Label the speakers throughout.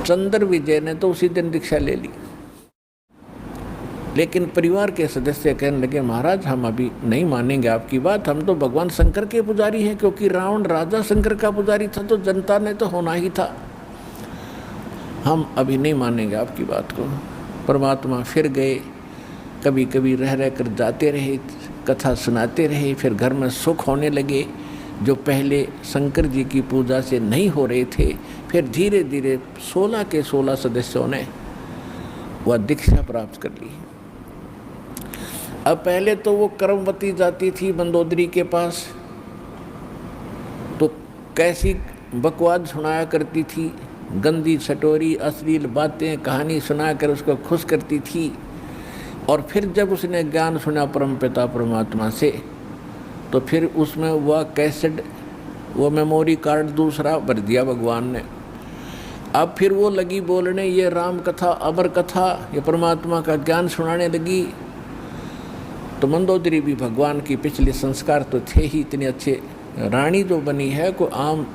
Speaker 1: चंद्र विजय ने तो उसी दिन दीक्षा ले ली, लेकिन परिवार के सदस्य कहने लगे महाराज हम अभी नहीं मानेंगे आपकी बात, हम तो भगवान शंकर के पुजारी हैं, क्योंकि रावण राजा शंकर का पुजारी था तो जनता ने तो होना ही था, हम अभी नहीं मानेंगे आपकी बात को। परमात्मा फिर गए, कभी कभी रह रह कर जाते रहे, कथा सुनाते रहे, फिर घर में सुख होने लगे जो पहले शंकर जी की पूजा से नहीं हो रहे थे। फिर धीरे धीरे 16 के 16 सदस्यों ने वह दीक्षा प्राप्त कर ली। अब पहले तो वो कर्मवती जाती थी मंदोदरी के पास, तो कैसी बकवाद सुनाया करती थी, गंदी सटोरी अश्लील बातें कहानी सुनाकर उसको खुश करती थी। और फिर जब उसने ज्ञान सुना परमपिता परमात्मा से, तो फिर उसमें वह कैसेट, वो मेमोरी कार्ड दूसरा भर दिया भगवान ने। अब फिर वो लगी बोलने ये राम कथा अमर कथा, ये परमात्मा का ज्ञान सुनाने लगी। तो मंदोदरी भी भगवान की पिछले संस्कार तो थे ही इतने अच्छे, रानी जो बनी है कोई आम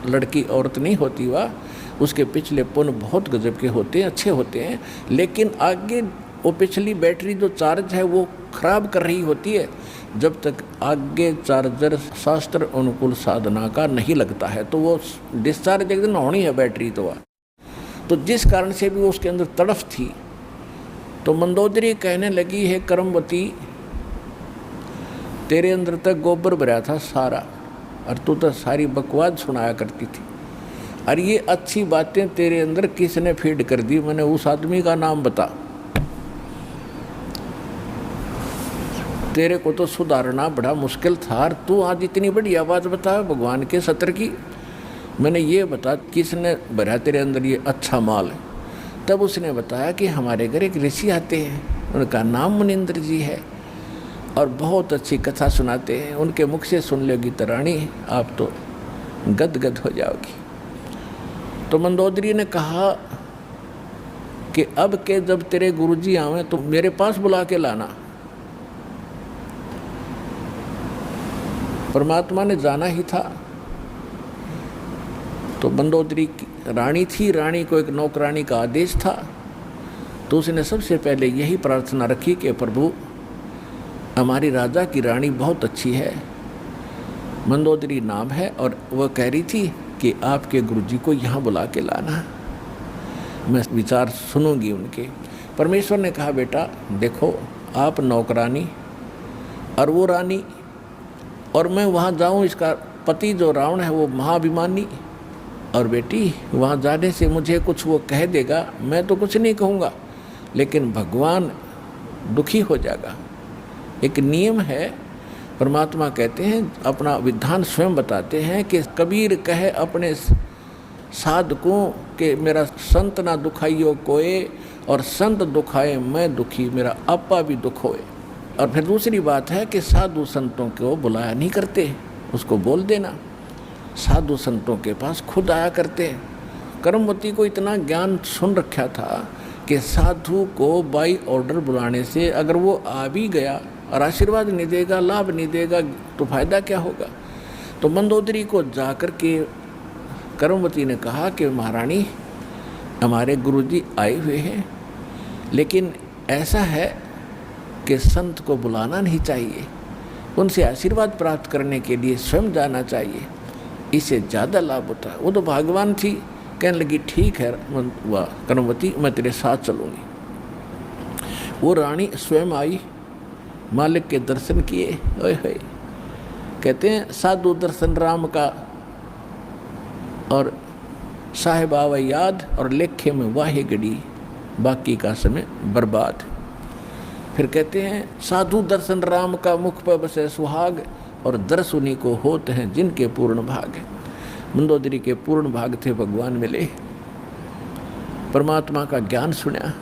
Speaker 1: लड़की औरत नहीं होती, वह उसके पिछले पुण्य बहुत गजब के होते हैं, अच्छे होते हैं। लेकिन आगे वो पिछली बैटरी जो चार्ज है वो खराब कर रही होती है, जब तक आगे चार्जर शास्त्र अनुकूल साधना का नहीं लगता है, तो वो डिस्चार्ज एक दिन होनी है बैटरी तो। तो जिस कारण से भी वो उसके अंदर तड़फ थी, तो मंदोदरी कहने लगी है कर्मवती, तेरे अंदर तक गोबर भरा था सारा, और तू तो सारी बकवाद सुनाया करती थी, और ये अच्छी बातें तेरे अंदर किसने फीड कर दी, मैंने उस आदमी का नाम बता, तेरे को तो सुधारना बड़ा मुश्किल था, तू आज इतनी बड़ी आवाज़ बता भगवान के सत्र की, मैंने ये बता किसने भरा तेरे अंदर ये अच्छा माल है। तब उसने बताया कि हमारे घर एक ऋषि आते हैं, उनका नाम मुनिंद्र जी है, और बहुत अच्छी कथा सुनाते हैं, उनके मुख से सुन लेगी तो रानी आप तो गदगद हो जाओगी। तो मंदोदरी ने कहा कि अब के जब तेरे गुरुजी आवे तो मेरे पास बुला के लाना। परमात्मा ने जाना ही था, तो मंदोदरी रानी थी, रानी को एक नौकरानी का आदेश था, तो उसने सबसे पहले यही प्रार्थना रखी कि प्रभु हमारी राजा की रानी बहुत अच्छी है, मंदोदरी नाम है, और वह कह रही थी कि आपके गुरुजी को यहाँ बुला के लाना, मैं विचार सुनूंगी उनके। परमेश्वर ने कहा बेटा देखो आप नौकरानी और वो रानी, और मैं वहाँ जाऊँ, इसका पति जो रावण है वो महाभिमानी, और बेटी वहाँ जाने से मुझे कुछ वो कह देगा, मैं तो कुछ नहीं कहूँगा, लेकिन भगवान दुखी हो जाएगा। एक नियम है, परमात्मा कहते हैं अपना विधान स्वयं बताते हैं कि कबीर कहे अपने साधकों के मेरा संत ना दुखाइयो कोए, और संत दुखाए मैं दुखी मेरा आपा भी दुख होए। और फिर दूसरी बात है कि साधु संतों को बुलाया नहीं करते, उसको बोल देना, साधु संतों के पास खुद आया करते। कर्मवती को इतना ज्ञान सुन रखा था कि साधु को बाई ऑर्डर बुलाने से अगर वो आ भी गया और आशीर्वाद नहीं देगा, लाभ नहीं देगा, तो फायदा क्या होगा। तो मंदोदरी को जाकर के कर्मवती ने कहा कि महारानी हमारे गुरुजी आए हुए हैं, लेकिन ऐसा है कि संत को बुलाना नहीं चाहिए, उनसे आशीर्वाद प्राप्त करने के लिए स्वयं जाना चाहिए, इससे ज़्यादा लाभ होता है। वो तो भगवान थी, कहने लगी ठीक है वह कर्मवती मैं तेरे साथ चलूँगी। वो रानी स्वयं आई, मालिक के दर्शन किए, ओए होए कहते हैं साधु दर्शन राम का, और साहिब आवे याद, और लेखे में वाहे गड़ी बाकी का समय बर्बाद। फिर कहते हैं साधु दर्शन राम का मुख पर बसे सुहाग, और दर्श उन्हीं को होते हैं जिनके पूर्ण भाग। मंदोदरी के पूर्ण भाग थे भगवान मिले, परमात्मा का ज्ञान सुना,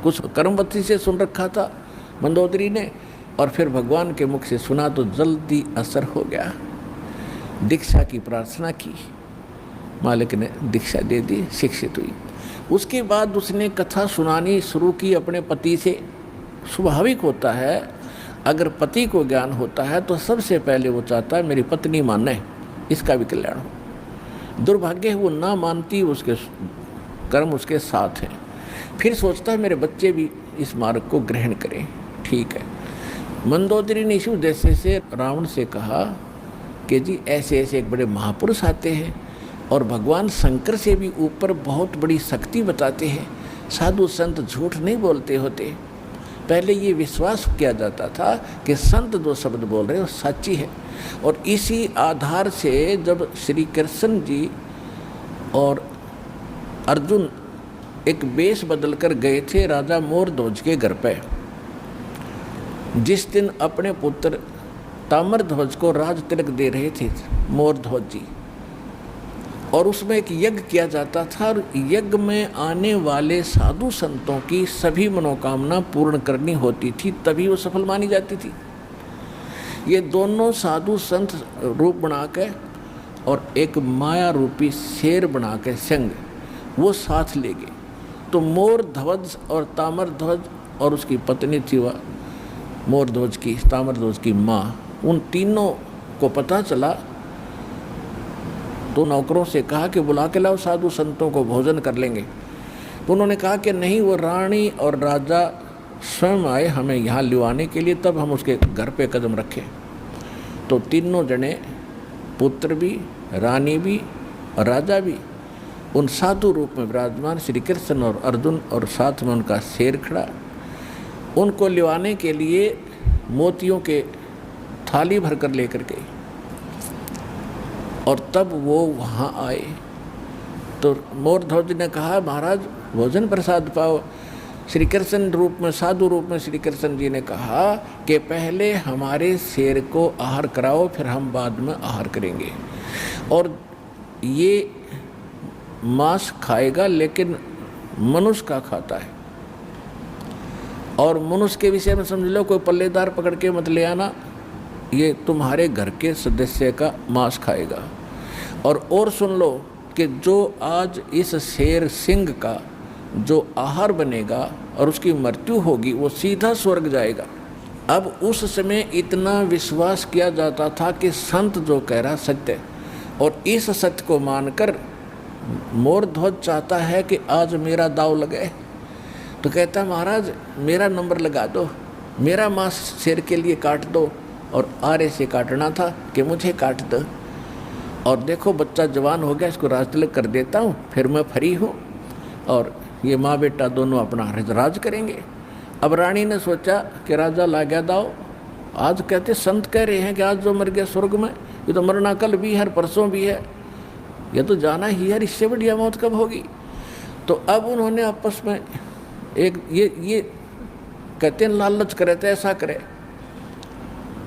Speaker 1: कुछ कर्मवती से सुन रखा था मंदोदरी ने, और फिर भगवान के मुख से सुना तो जल्दी असर हो गया। दीक्षा की प्रार्थना की, मालिक ने दीक्षा दे दी, शिक्षित हुई। उसके बाद उसने कथा सुनानी शुरू की अपने पति से। स्वाभाविक होता है, अगर पति को ज्ञान होता है तो सबसे पहले वो चाहता है मेरी पत्नी माने, इसका भी कल्याण हो। दुर्भाग्य है वो ना मानती, उसके कर्म उसके साथ हैं। फिर सोचता है मेरे बच्चे भी इस मार्ग को ग्रहण करें। ठीक है। मंदोदरी ने इसी उद्देश्य से रावण से कहा कि जी ऐसे ऐसे एक बड़े महापुरुष आते हैं और भगवान शंकर से भी ऊपर बहुत बड़ी शक्ति बताते हैं, साधु संत झूठ नहीं बोलते होते। पहले ये विश्वास किया जाता था कि संत जो शब्द बोल रहे हैं वो सच्ची है। और इसी आधार से जब श्री कृष्ण जी और अर्जुन एक वेश बदल कर गए थे राजा मोरध्वज के घर पे, जिस दिन अपने पुत्र ताम्रध्वज को राज तिलक दे रहे थे मोरध्वज जी, और उसमें एक यज्ञ किया जाता था और यज्ञ में आने वाले साधु संतों की सभी मनोकामना पूर्ण करनी होती थी, तभी वो सफल मानी जाती थी। ये दोनों साधु संत रूप बना के और एक माया रूपी शेर बना के संग वो साथ ले गए। तो मोरध्वज और ताम्रध्वज और उसकी पत्नी थी वह मोरध्वज की, ताम्रध्वज की माँ, उन तीनों को पता चला तो नौकरों से कहा कि बुला के लाओ साधु संतों को, भोजन कर लेंगे। तो उन्होंने कहा कि नहीं, वो रानी और राजा स्वयं आए हमें यहाँ लिवाने के लिए, तब हम उसके घर पे कदम रखें। तो तीनों जने, पुत्र भी, रानी भी और राजा भी, उन साधु रूप में विराजमान श्री कृष्ण और अर्जुन और साथ में उनका शेर खड़ा, उनको लिवाने के लिए मोतियों के थाली भर कर लेकर गए। और तब वो वहाँ आए तो मोरध्वज ने कहा महाराज भोजन प्रसाद पाओ। श्री कृष्ण रूप में, साधु रूप में श्री कृष्ण जी ने कहा कि पहले हमारे शेर को आहार कराओ, फिर हम बाद में आहार करेंगे। और ये मांस खाएगा लेकिन मनुष्य का खाता है, और मनुष्य के विषय में समझ लो कोई पल्लेदार पकड़ के मत ले आना, ये तुम्हारे घर के सदस्य का मांस खाएगा। और सुन लो कि जो आज इस शेर सिंह का जो आहार बनेगा और उसकी मृत्यु होगी वो सीधा स्वर्ग जाएगा। अब उस समय इतना विश्वास किया जाता था कि संत जो कह रहा सत्य, और इस सत्य को मानकर मोरध्वज चाहता है कि आज मेरा दाव लगे। तो कहता महाराज मेरा नंबर लगा दो, मेरा मांस शेर के लिए काट दो, और आरे से काटना था कि मुझे काट दो, और देखो बच्चा जवान हो गया, इसको राज तिलक कर देता हूँ, फिर मैं फ्री हूँ और ये माँ बेटा दोनों अपना राज करेंगे। अब रानी ने सोचा कि राजा ला गया दाव, आज कहते संत कह रहे हैं कि आज जो मर गया स्वर्ग में, ये तो मरना कल भी है, परसों भी है, ये तो जाना ही है, इससे बढ़िया मौत कब होगी। तो अब उन्होंने आपस में एक ये कहते हैं लालच करे तो ऐसा करे।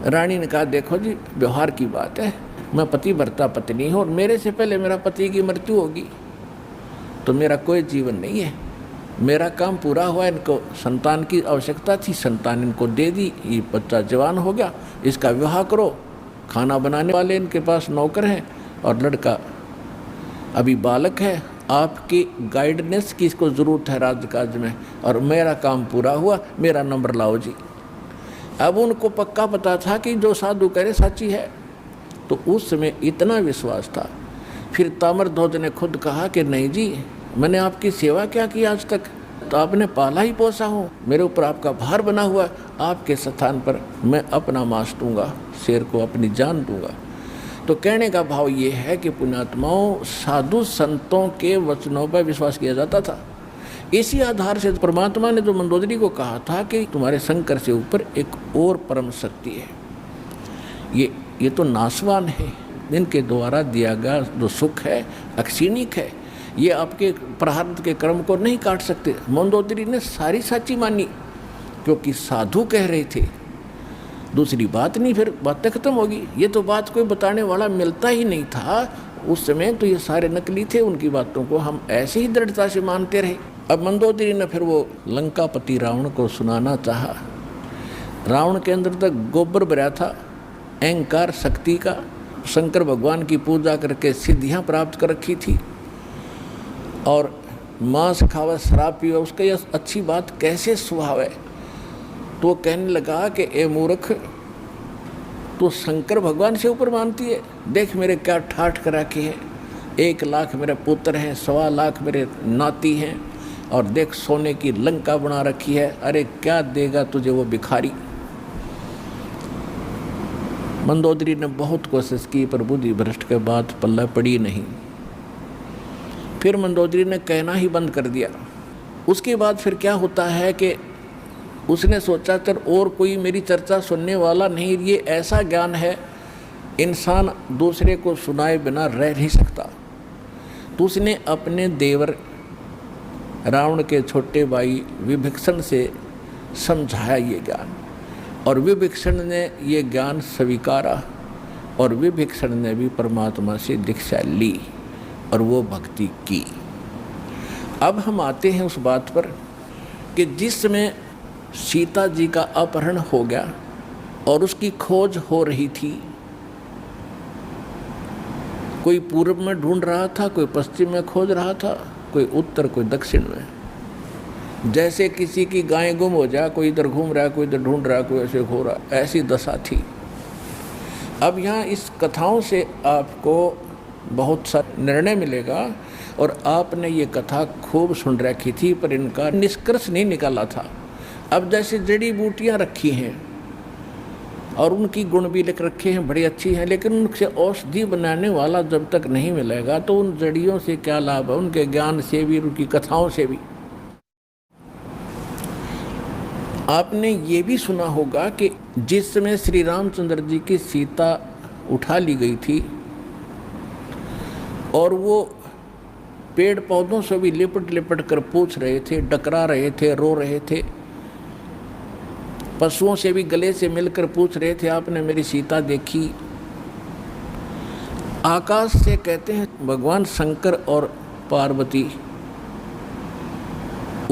Speaker 1: रानी ने कहा देखो जी व्यवहार की बात है, मैं पति भरता पत्नी हूँ और मेरे से पहले मेरा पति की मृत्यु होगी तो मेरा कोई जीवन नहीं है, मेरा काम पूरा हुआ, इनको संतान की आवश्यकता थी, संतान इनको दे दी, ये बच्चा जवान हो गया, इसका विवाह करो, खाना बनाने वाले इनके पास नौकर हैं और लड़का अभी बालक है, आपकी गाइडेंस की इसको ज़रूरत है राजकाज में, और मेरा काम पूरा हुआ, मेरा नंबर लाओ जी। अब उनको पक्का पता था कि जो साधु करे सच्ची है, तो उस समय इतना विश्वास था। फिर ताम्रध्वज ने खुद कहा कि नहीं जी, मैंने आपकी सेवा क्या की आज तक, तो आपने पाला ही पोसा हूँ, मेरे ऊपर आपका भार बना हुआ, आपके स्थान पर मैं अपना मांस दूंगा, शेर को अपनी जान दूंगा। तो कहने का भाव ये है कि पुण्यात्माओं, साधु संतों के वचनों पर विश्वास किया जाता था। इसी आधार से परमात्मा ने जो मंदोदरी को कहा था कि तुम्हारे शंकर से ऊपर एक और परम शक्ति है, ये तो नाशवान है, इनके द्वारा दिया गया जो सुख है अक्षीणिक है, ये आपके प्रारब्ध के कर्म को नहीं काट सकते। मंदोदरी ने सारी सच्ची मानी क्योंकि साधु कह रहे थे, दूसरी बात नहीं, फिर बातें खत्म होगी। ये तो बात कोई बताने वाला मिलता ही नहीं था उस समय, तो ये सारे नकली थे, उनकी बातों को हम ऐसे ही दृढ़ता से मानते रहे। अब मंदोदरी ने फिर वो लंकापति रावण को सुनाना चाहा। रावण के अंदर तक गोबर भरा था, अहंकार शक्ति का, शंकर भगवान की पूजा करके सिद्धियां प्राप्त कर रखी थी, और मांस खावा शराब पीवा उसका यह अच्छी बात कैसे स्वभाव है। तो वो कहने लगा कि ए मूर्ख, तो शंकर भगवान से ऊपर मानती है, देख मेरे क्या ठाठ करा के है, 1 लाख मेरे पुत्र हैं, 1.25 लाख मेरे नाती हैं, और देख सोने की लंका बना रखी है, अरे क्या देगा तुझे वो भिखारी। मंदोदरी ने बहुत कोशिश की पर बुद्धि भ्रष्ट के बाद पल्ला पड़ी नहीं। फिर मंदोदरी ने कहना ही बंद कर दिया। उसके बाद फिर क्या होता है कि उसने सोचा चल और कोई मेरी चर्चा सुनने वाला नहीं, ये ऐसा ज्ञान है इंसान दूसरे को सुनाए बिना रह नहीं सकता। तो उसने अपने देवर रावण के छोटे भाई विभीषण से समझाया ये ज्ञान, और विभीषण ने ये ज्ञान स्वीकारा, और विभीषण ने भी परमात्मा से दीक्षा ली और वो भक्ति की। अब हम आते हैं उस बात पर कि जिस समय सीता जी का अपहरण हो गया और उसकी खोज हो रही थी, कोई पूर्व में ढूंढ रहा था, कोई पश्चिम में खोज रहा था, कोई उत्तर, कोई दक्षिण में। जैसे किसी की गाय गुम हो जाए, कोई इधर घूम रहा है, कोई इधर ढूंढ रहा है, कोई ऐसे हो रहा, ऐसी दशा थी। अब यहाँ इस कथाओं से आपको बहुत सा निर्णय मिलेगा, और आपने ये कथा खूब सुन रखी थी पर इनका निष्कर्ष नहीं निकाला था। अब जैसे जड़ी बूटियाँ रखी हैं और उनकी गुण भी लिख रखे हैं, बड़ी अच्छी हैं, लेकिन उनसे औषधि बनाने वाला जब तक नहीं मिलेगा तो उन जड़ियों से क्या लाभ है, उनके ज्ञान से भी, उनकी कथाओं से भी। आपने ये भी सुना होगा कि जिस समय श्री रामचंद्र जी की सीता उठा ली गई थी और वो पेड़ पौधों से भी लिपट लिपट कर पूछ रहे थे, डकरा रहे थे, रो रहे थे, पशुओं से भी गले से मिलकर पूछ रहे थे, आपने मेरी सीता देखी। आकाश से कहते हैं भगवान शंकर और पार्वती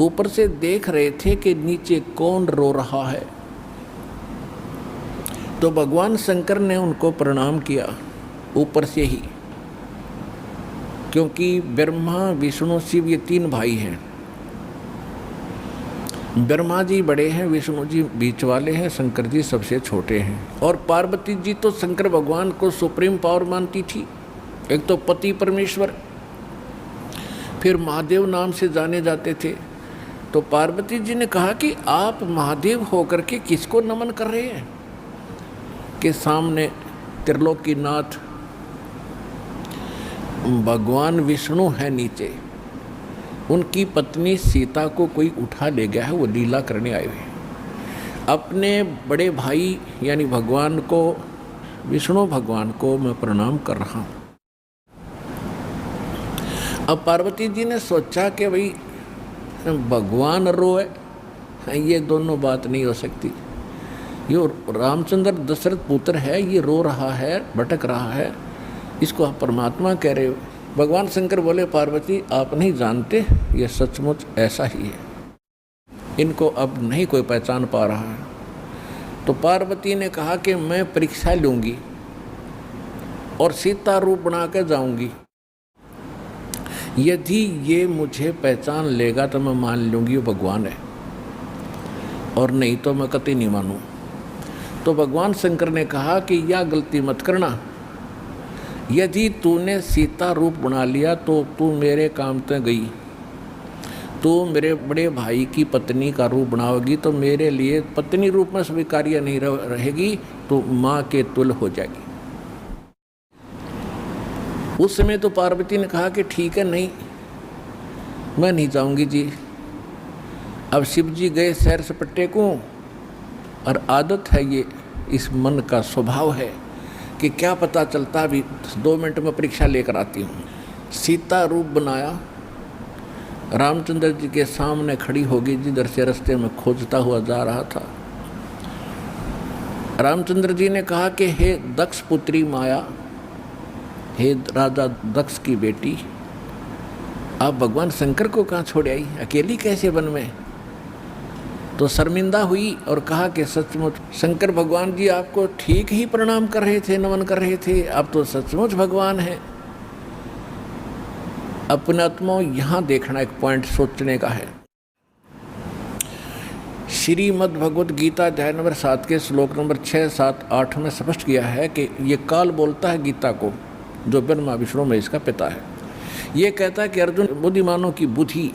Speaker 1: ऊपर से देख रहे थे कि नीचे कौन रो रहा है। तो भगवान शंकर ने उनको प्रणाम किया ऊपर से ही, क्योंकि ब्रह्मा विष्णु शिव ये 3 भाई हैं। ब्रह्मा जी बड़े हैं, विष्णु जी बीच वाले हैं, शंकर जी सबसे छोटे हैं। और पार्वती जी तो शंकर भगवान को सुप्रीम पावर मानती थी, एक तो पति परमेश्वर, फिर महादेव नाम से जाने जाते थे। तो पार्वती जी ने कहा कि आप महादेव होकर के किसको नमन कर रहे हैं, कि सामने त्रिलोकीनाथ भगवान विष्णु है नीचे, उनकी पत्नी सीता को कोई उठा ले गया है, वो लीला करने आए हुए। अपने बड़े भाई यानी भगवान को, विष्णु भगवान को मैं प्रणाम कर रहा हूँ। अब पार्वती जी ने सोचा कि भाई भगवान रोए, ये दोनों बात नहीं हो सकती। ये रामचंद्र दशरथ पुत्र है, ये रो रहा है, भटक रहा है, इसको आप परमात्मा कह रहे हो। भगवान शंकर बोले पार्वती आप नहीं जानते, ये सचमुच ऐसा ही है, इनको अब नहीं कोई पहचान पा रहा है। तो पार्वती ने कहा कि मैं परीक्षा लूँगी और सीता रूप बना कर जाऊँगी, यदि ये मुझे पहचान लेगा तो मैं मान लूँगी वो भगवान है, और नहीं तो मैं कतई नहीं मानूँ। तो भगवान शंकर ने कहा कि यह गलती मत करना, यदि तूने सीता रूप बना लिया तो तू मेरे काम तक गई, तू मेरे बड़े भाई की पत्नी का रूप बनाओगी तो मेरे लिए पत्नी रूप में स्वीकार्य नहीं रहेगी, तो माँ के तुल्य हो जाएगी। उस समय तो पार्वती ने कहा कि ठीक है, नहीं मैं नहीं जाऊंगी जी। अब शिव जी गए सैर सपट्टे को, और आदत है ये, इस मन का स्वभाव है कि क्या पता चलता, अभी 2 मिनट में परीक्षा लेकर आती हूँ। सीता रूप बनाया, रामचंद्र जी के सामने खड़ी होगी, जिधर से रास्ते में खोजता हुआ जा रहा था। रामचंद्र जी ने कहा कि हे दक्ष पुत्री माया, हे राजा दक्ष की बेटी, आप भगवान शंकर को कहाँ छोड़ आई, अकेली कैसे वन में। तो शर्मिंदा हुई और कहा कि सचमुच शंकर भगवान जी आपको ठीक ही प्रणाम कर रहे थे, नमन कर रहे थे, आप तो सचमुच भगवान हैं। अपने आत्मा यहाँ देखना एक पॉइंट सोचने का है। श्रीमद् भगवद गीता अध्याय नंबर 7 के श्लोक नंबर 6, 7, 8 में स्पष्ट किया है कि ये काल बोलता है गीता को, जो ब्रह्मा विष्णु महेश का पिता है। ये कहता है कि अर्जुन, बुद्धिमानों की बुद्धि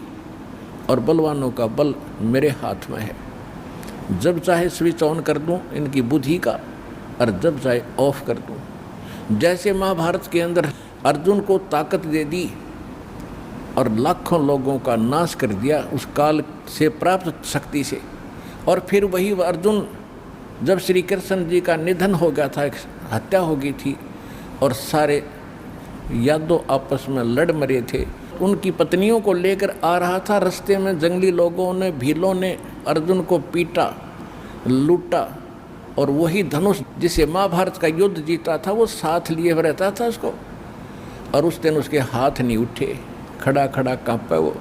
Speaker 1: और बलवानों का बल मेरे हाथ में है। जब चाहे स्विच ऑन कर दूं इनकी बुद्धि का, और जब चाहे ऑफ कर दूं। जैसे महाभारत के अंदर अर्जुन को ताकत दे दी और लाखों लोगों का नाश कर दिया उस काल से प्राप्त शक्ति से, और फिर वही अर्जुन जब श्री कृष्ण जी का निधन हो गया था, हत्या हो गई थी और सारे यादव आपस में लड़ मरे थे, उनकी पत्नियों को लेकर आ रहा था। रास्ते में जंगली लोगों ने, भीलों ने अर्जुन को पीटा, लूटा, और वही धनुष जिसे महाभारत का युद्ध जीता था वो साथ लिए रहता था उसको, और उस दिन उसके हाथ नहीं उठे, खड़ा खड़ा कांपा वो।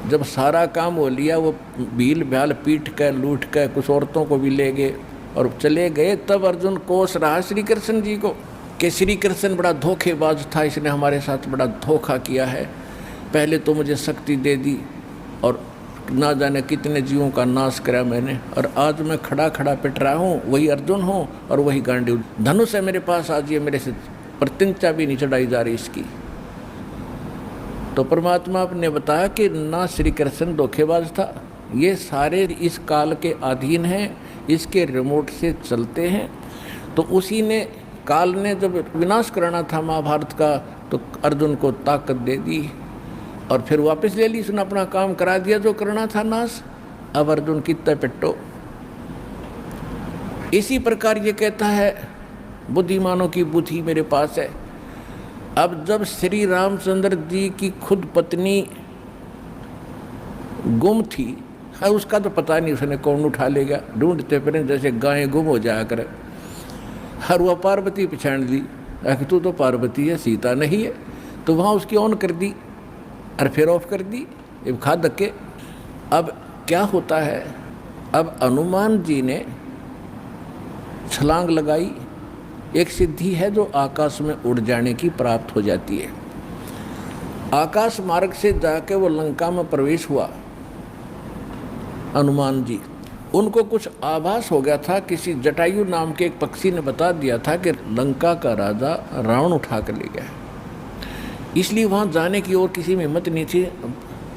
Speaker 1: जब सारा काम हो लिया, वो भील भ्याल पीट कर लूट कर कुछ औरतों को भी ले गए और चले गए, तब अर्जुन कोस रहा श्री कृष्ण जी को कि श्री कृष्ण बड़ा धोखेबाज था, इसने हमारे साथ बड़ा धोखा किया है। पहले तो मुझे शक्ति दे दी और ना जाने कितने जीवों का नाश करा मैंने, और आज मैं खड़ा खड़ा पिट रहा हूँ, वही अर्जुन हूँ और वही गांडीव धनुष है मेरे पास, आज ये मेरे से प्रतिज्ञा भी नहीं चढ़ाई जा रही इसकी। तो परमात्मा ने बताया कि ना श्री कृष्ण धोखेबाज था, ये सारे इस काल के अधीन हैं, इसके रिमोट से चलते हैं। तो उसी ने, काल ने जब विनाश करना था महाभारत का, तो अर्जुन को ताकत दे दी और फिर वापस ले ली, उसने अपना काम करा दिया जो करना था नाश। अब अर्जुन कितना पिट्टो। इसी प्रकार ये कहता है बुद्धिमानों की बुद्धि मेरे पास है। अब जब श्री रामचंद्र जी की खुद पत्नी गुम थी, हाँ उसका तो पता नहीं उसने कौन उठा ले गया, ढूंढते फिर जैसे गायें गुम हो जाया करे। हर वह पार्वती पहचान ली, तू तो पार्वती है, सीता नहीं है, तो वहाँ उसकी ऑन कर दी और फिर ऑफ कर दी, अब खा धक्के। अब क्या होता है, अब हनुमान जी ने छलांग लगाई, एक सिद्धि है जो आकाश में उड़ जाने की प्राप्त हो जाती है। आकाश मार्ग से जाके वो लंका में प्रवेश हुआ हनुमान जी। उनको कुछ आभास हो गया था, किसी जटायु नाम के एक पक्षी ने बता दिया था कि लंका का राजा रावण उठा कर ले गया, इसलिए वहाँ जाने की और किसी में हिम्मत नहीं थी।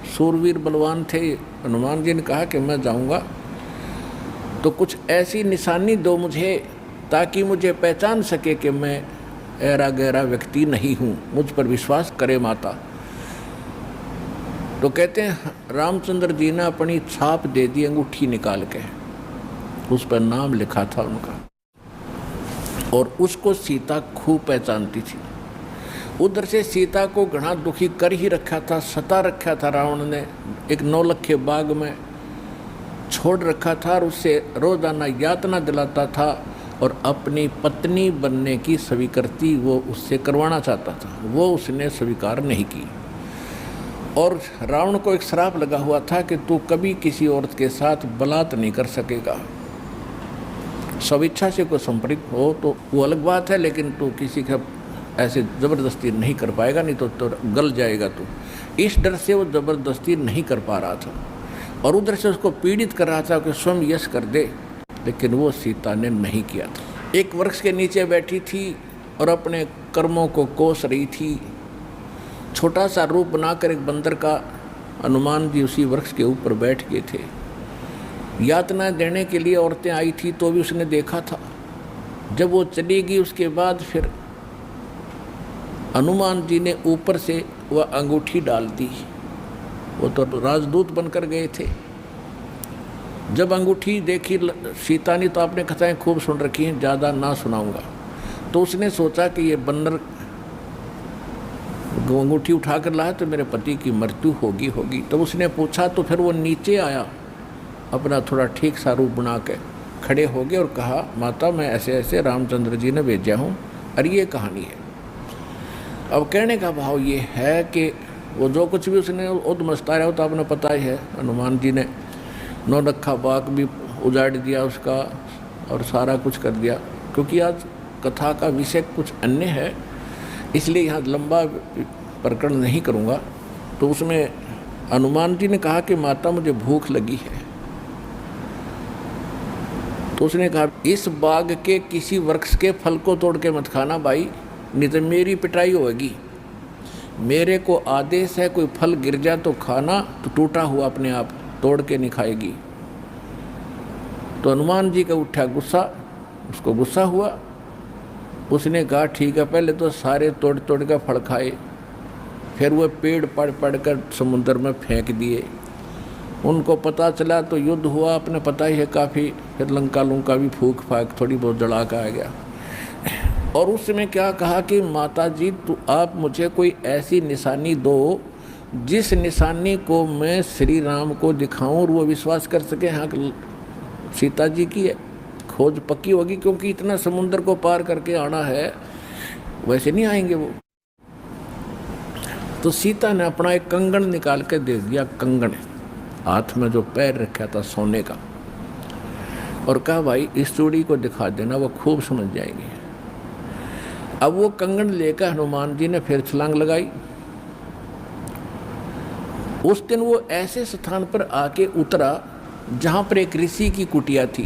Speaker 1: सूरवीर बलवान थे, हनुमान जी ने कहा कि मैं जाऊँगा तो कुछ ऐसी निशानी दो मुझे ताकि मुझे पहचान सके कि मैं ऐरा गहरा व्यक्ति नहीं हूँ, मुझ पर विश्वास करे माता। तो कहते हैं रामचंद्र जी ने अपनी छाप दे दी, अंगूठी निकाल के, उस पर नाम लिखा था उनका, और उसको सीता खूब पहचानती थी। उधर से सीता को घना दुखी कर ही रखा था, सता रखा था रावण ने, एक नौलखे बाग में छोड़ रखा था और उससे रोजाना यातना दिलाता था और अपनी पत्नी बनने की स्वीकृति वो उससे करवाना चाहता था, वो उसने स्वीकार नहीं की। और रावण को एक श्राप लगा हुआ था कि तू कभी किसी औरत के साथ बलात् नहीं कर सकेगा, स्वेच्छा से कोई संपर्क हो तो वो अलग बात है, लेकिन तू किसी का ऐसे ज़बरदस्ती नहीं कर पाएगा, नहीं तो गल जाएगा तू। इस डर से वो ज़बरदस्ती नहीं कर पा रहा था और उधर से उसको पीड़ित कर रहा था कि स्वयं यश कर दे, लेकिन वो सीता ने नहीं किया था। एक वृक्ष के नीचे बैठी थी और अपने कर्मों को कोस रही थी। छोटा सा रूप बनाकर एक बंदर का हनुमान जी उसी वृक्ष के ऊपर बैठ गए थे। यातना देने के लिए औरतें आई थी तो भी उसने देखा था। जब वो चली गई उसके बाद फिर हनुमान जी ने ऊपर से वह अंगूठी डाल दी, वो तो राजदूत बनकर गए थे। जब अंगूठी देखी सीता ने तो आपने कथाएं खूब सुन रखी हैं, ज़्यादा ना सुनाऊंगा, तो उसने सोचा कि ये बंदर अंगूठी उठा कर लाया तो मेरे पति की मृत्यु होगी। तो उसने पूछा, तो फिर वो नीचे आया, अपना थोड़ा ठीक सा रूप बना के खड़े हो गए और कहा, माता मैं ऐसे ऐसे रामचंद्र जी ने भेजा हूँ और ये कहानी है। अब कहने का भाव ये है कि वो जो कुछ भी उसने उद्मस्ता रहा हो तो आपने पता ही है, हनुमान जी ने नौलखा बाग भी उजाड़ दिया उसका और सारा कुछ कर दिया। क्योंकि आज कथा का विषय कुछ अन्य है, इसलिए यहाँ लंबा प्रकरण नहीं करूँगा। तो उसमें हनुमान जी ने कहा कि माता मुझे भूख लगी है। तो उसने कहा, इस बाग के किसी वृक्ष के फल को तोड़ के मत खाना भाई, नहीं तो मेरी पिटाई होगी। मेरे को आदेश है कोई फल गिर जाए तो खाना, तो टूटा हुआ अपने आप तोड़ के नहीं खाएगी। तो हनुमान जी का उठा गुस्सा, उसको गुस्सा हुआ। उसने कहा ठीक है, पहले तो सारे तोड़ तोड़ कर फल खाए, फिर वो पेड़ पड़ पड़ कर समुद्र में फेंक दिए। उनको पता चला तो युद्ध हुआ, अपने पता ही है काफ़ी। फिर लंका लुंका भी फूक फाक थोड़ी बहुत जला के आ गया। और उस समय क्या कहा कि माता जी तो आप मुझे कोई ऐसी निशानी दो जिस निशानी को मैं श्री राम को दिखाऊं और वो विश्वास कर सके हाँ सीता जी की है, खोज पक्की होगी, क्योंकि इतना समुद्र को पार करके आना है, वैसे नहीं आएंगे वो। तो सीता ने अपना एक कंगन निकाल के दे दिया, कंगन हाथ में जो पैर रखा था सोने का, और कहा भाई इस चूड़ी को दिखा देना, वो खूब समझ जाएगी। अब वो कंगन लेकर हनुमान जी ने फिर छलांग लगाई। उस दिन वो ऐसे स्थान पर आके उतरा जहां पर एक ऋषि की कुटिया थी।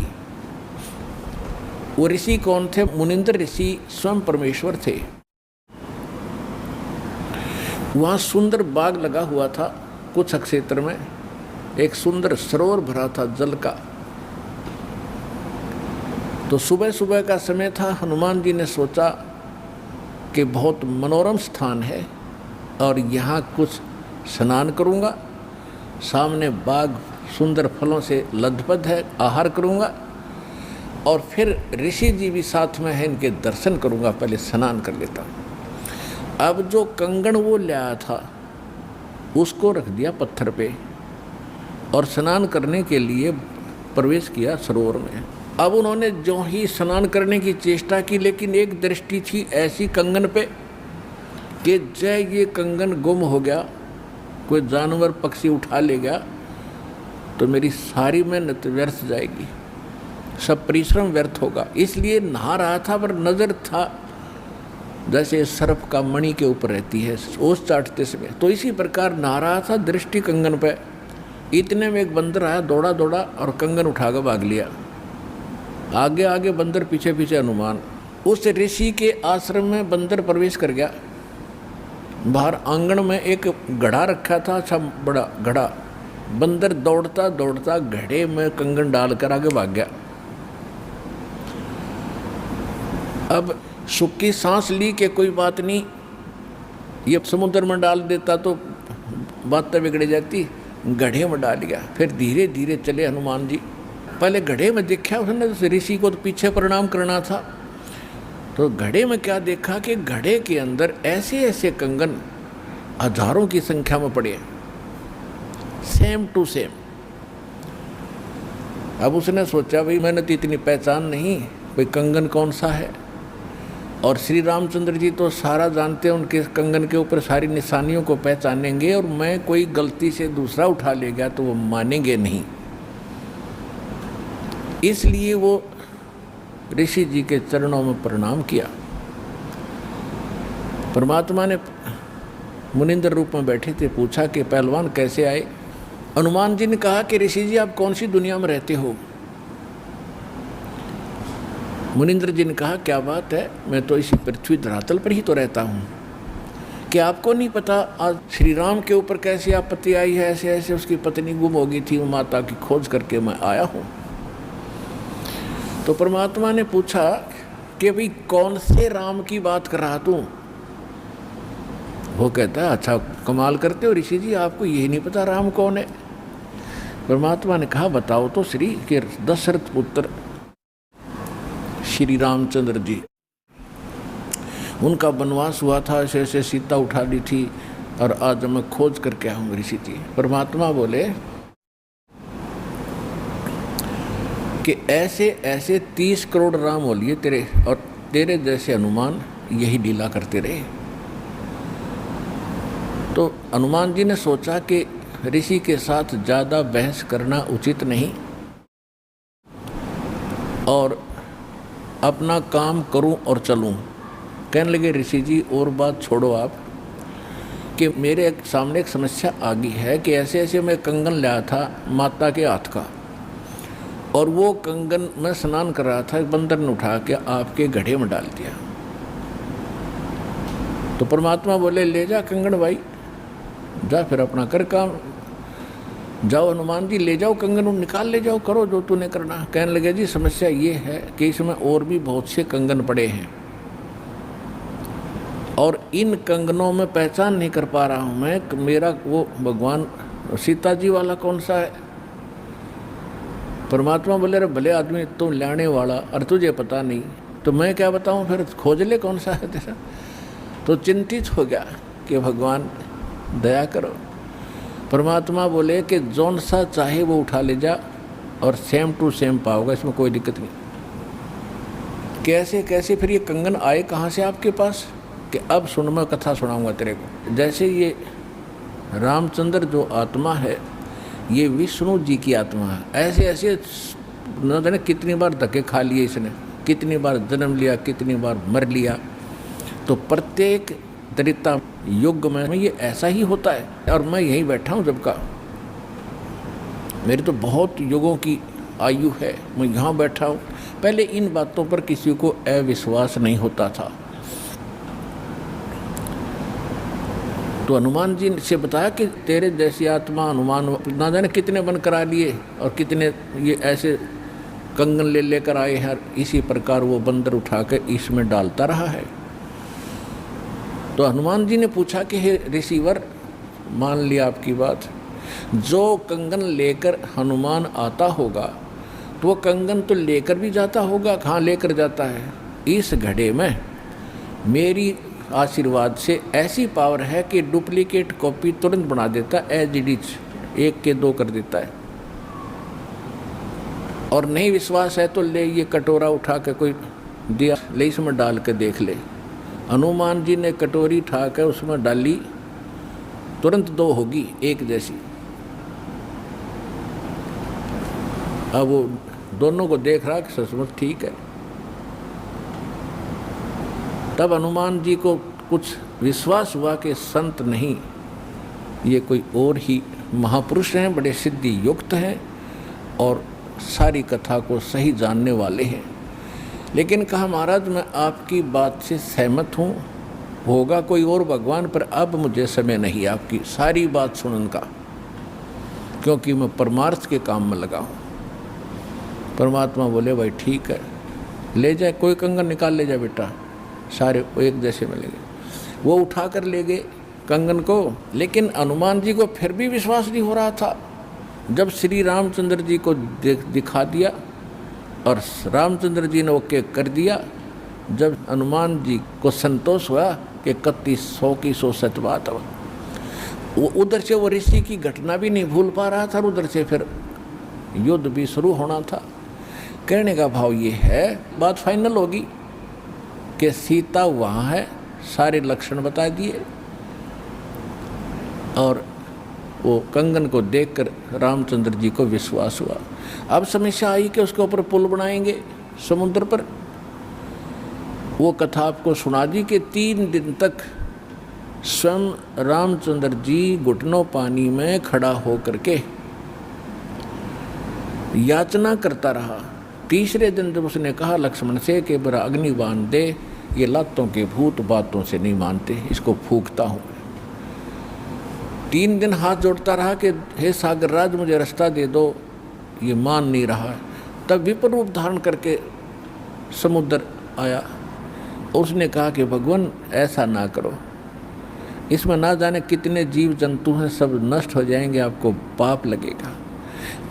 Speaker 1: वो ऋषि कौन थे? मुनिंद्र ऋषि स्वयं परमेश्वर थे। वहां सुंदर बाग लगा हुआ था, कुछ क्षेत्र में एक सुंदर सरोवर भरा था जल का। तो सुबह सुबह का समय था। हनुमान जी ने सोचा कि बहुत मनोरम स्थान है और यहाँ कुछ स्नान करूँगा, सामने बाग सुंदर फलों से लदबद है, आहार करूँगा, और फिर ऋषि जी भी साथ में हैं, इनके दर्शन करूँगा, पहले स्नान कर लेता हूँ। अब जो कंगन वो लाया था उसको रख दिया पत्थर पे और स्नान करने के लिए प्रवेश किया सरोवर में। अब उन्होंने जो ही स्नान करने की चेष्टा की, लेकिन एक दृष्टि थी ऐसी कंगन पे कि जय ये कंगन गुम हो गया, कोई जानवर पक्षी उठा ले गया तो मेरी सारी मेहनत व्यर्थ जाएगी, सब परिश्रम व्यर्थ होगा। इसलिए नहा रहा था, पर नज़र था जैसे सर्प का मणि के ऊपर रहती है ओस चाटते समय, तो इसी प्रकार नहा रहा था, दृष्टि कंगन पे। इतने में एक बंदर आया, दौड़ा दौड़ा और कंगन उठा कर भाग लिया। आगे आगे बंदर, पीछे पीछे हनुमान। उस ऋषि के आश्रम में बंदर प्रवेश कर गया। बाहर आंगन में एक घड़ा रखा था, अच्छा बड़ा घड़ा। बंदर दौड़ता दौड़ता घड़े में कंगन डालकर आगे भाग गया। अब सुख की सांस ली कि कोई बात नहीं, ये समुद्र में डाल देता तो बात बिगड़ जाती, घड़े में डाल गया। फिर धीरे धीरे चले हनुमान जी। पहले घड़े में देखा उसने, ऋषि को तो पीछे प्रणाम करना था, तो घड़े में क्या देखा कि घड़े के अंदर ऐसे ऐसे कंगन हजारों की संख्या में पड़े, सेम टू सेम। अब उसने सोचा भाई मैंने तो इतनी पहचान नहीं, भाई कंगन कौन सा है। और श्री रामचंद्र जी तो सारा जानते हैं, उनके कंगन के ऊपर सारी निशानियों को पहचानेंगे, और मैं कोई गलती से दूसरा उठा ले गया तो वो मानेंगे नहीं। इसलिए वो ऋषि जी के चरणों में प्रणाम किया। परमात्मा ने मुनिंद्र रूप में बैठे थे, पूछा कि पहलवान कैसे आए। हनुमान जी ने कहा कि ऋषि जी आप कौन सी दुनिया में रहते हो। मुनिंद्र जी ने कहा क्या बात है, मैं तो इसी पृथ्वी धरातल पर ही तो रहता हूँ, कि आपको नहीं पता आज श्री राम के ऊपर कैसी आपत्ति आई है, ऐसे ऐसे उसकी पत्नी गुम हो गई थी, वो माता की खोज करके मैं आया हूँ। तो परमात्मा ने पूछा कि भाई कौन से राम की बात कर रहा तू। वो कहता है अच्छा कमाल करते हो ऋषि जी, आपको यही नहीं पता राम कौन है। परमात्मा ने कहा बताओ तो श्री, के दशरथ पुत्र श्री रामचंद्र जी, उनका वनवास हुआ था, ऐसे ऐसे सीता उठा ली थी और आज मैं खोज करके आया हूँ ऋषि जी। परमात्मा बोले कि ऐसे ऐसे 30 करोड़ राम हो लिए तेरे, और तेरे जैसे हनुमान यही लीला करते रहे। तो हनुमान जी ने सोचा कि ऋषि के साथ ज़्यादा बहस करना उचित नहीं, और अपना काम करूं और चलूं। कहने लगे ऋषि जी और बात छोड़ो आप, कि मेरे सामने एक समस्या आ गई है कि ऐसे ऐसे मैं कंगन लाया था माता के हाथ का, और वो कंगन मैं स्नान कर रहा था, बंदर ने उठा के आपके घड़े में डाल दिया। तो परमात्मा बोले ले जा कंगन भाई, जा फिर अपना कर काम, जाओ हनुमान जी ले जाओ कंगन, निकाल ले जाओ, करो जो तूने करना। कहने लगे जी समस्या ये है कि इसमें और भी बहुत से कंगन पड़े हैं और इन कंगनों में पहचान नहीं कर पा रहा हूँ मैं, मेरा वो भगवान सीता जी वाला कौन सा है। परमात्मा बोले रे भले आदमी तुम लाने वाला और तुझे पता नहीं तो मैं क्या बताऊँ, फिर खोज ले कौन सा है तेरा। तो चिंतित हो गया कि भगवान दया करो। परमात्मा बोले कि जौन सा चाहे वो उठा ले जा और सेम टू सेम पाओगे, इसमें कोई दिक्कत नहीं। कैसे कैसे फिर ये कंगन आए कहाँ से आपके पास, कि अब सुन मैं कथा सुनाऊंगा तेरे को। जैसे ये रामचंद्र जो आत्मा है ये विष्णु जी की आत्मा है, ऐसे ऐसे न जाने कितनी बार धक्के खा लिए इसने, कितनी बार जन्म लिया, कितनी बार मर लिया। तो प्रत्येक त्रेता युग में ये ऐसा ही होता है। और मैं यहीं बैठा हूँ जब का, मेरी तो बहुत युगों की आयु है, मैं यहाँ बैठा हूँ। पहले इन बातों पर किसी को अविश्वास नहीं होता था। तो हनुमान जी से बताया कि तेरे जैसी आत्मा हनुमान ना जाने कितने बन करा लिए और कितने ये ऐसे कंगन ले लेकर आए हैं, इसी प्रकार वो बंदर उठा कर इसमें डालता रहा है। तो हनुमान जी ने पूछा कि हे ऋषिवर, मान लिया आपकी बात, जो कंगन लेकर हनुमान आता होगा तो वो कंगन तो लेकर भी जाता होगा, कहाँ लेकर जाता है, इस घड़े में मेरी आशीर्वाद से ऐसी पावर है कि डुप्लीकेट कॉपी तुरंत बना देता, एज इट इज, 1 के 2 कर देता है। और नहीं विश्वास है तो ले ये कटोरा उठा के कोई दिया, ले इसमें डाल के देख ले। हनुमान जी ने कटोरी उठा कर उसमें डाली, तुरंत 2 होगी, 1 जैसी। अब वो दोनों को देख रहा कि सचमुच ठीक है। तब हनुमान जी को कुछ विश्वास हुआ कि संत नहीं, ये कोई और ही महापुरुष हैं, बड़े सिद्धि युक्त हैं और सारी कथा को सही जानने वाले हैं। लेकिन कहा महाराज मैं आपकी बात से सहमत हूँ, होगा कोई और भगवान, पर अब मुझे समय नहीं आपकी सारी बात सुनने का, क्योंकि मैं परमार्थ के काम में लगा हूँ। परमात्मा बोले भाई ठीक है, ले जाए, कोई कंगन निकाल ले जाए बेटा, सारे एक जैसे मिलेंगे। वो उठा कर ले गए कंगन को। लेकिन हनुमान जी को फिर भी विश्वास नहीं हो रहा था। जब श्री रामचंद्र जी को दिखा दिया और रामचंद्र जी ने ओके कर दिया, जब हनुमान जी को संतोष हुआ कि 3100 की 100 सच बात, वो उधर से वो ऋषि की घटना भी नहीं भूल पा रहा था, उधर से फिर युद्ध भी शुरू होना था। कहने का भाव ये है, बात फाइनल होगी कि सीता वहाँ है, सारे लक्षण बता दिए और वो कंगन को देखकर रामचंद्र जी को विश्वास हुआ। अब समस्या आई कि उसके ऊपर पुल बनाएंगे समुद्र पर। वो कथा आपको सुना दी कि 3 दिन तक स्वयं रामचंद्र जी घुटनों पानी में खड़ा होकर के याचना करता रहा। तीसरे दिन जब उसने कहा लक्ष्मण से कि बड़ा अग्नि बांध दे, ये लातों के भूत बातों से नहीं मानते, इसको फूंकता हूँ। 3 दिन हाथ जोड़ता रहा कि हे सागर राज मुझे रास्ता दे दो, ये मान नहीं रहा। तब विपर रूप धारण करके समुद्र आया। उसने कहा कि भगवान ऐसा ना करो, इसमें ना जाने कितने जीव जंतु हैं, सब नष्ट हो जाएंगे, आपको पाप लगेगा।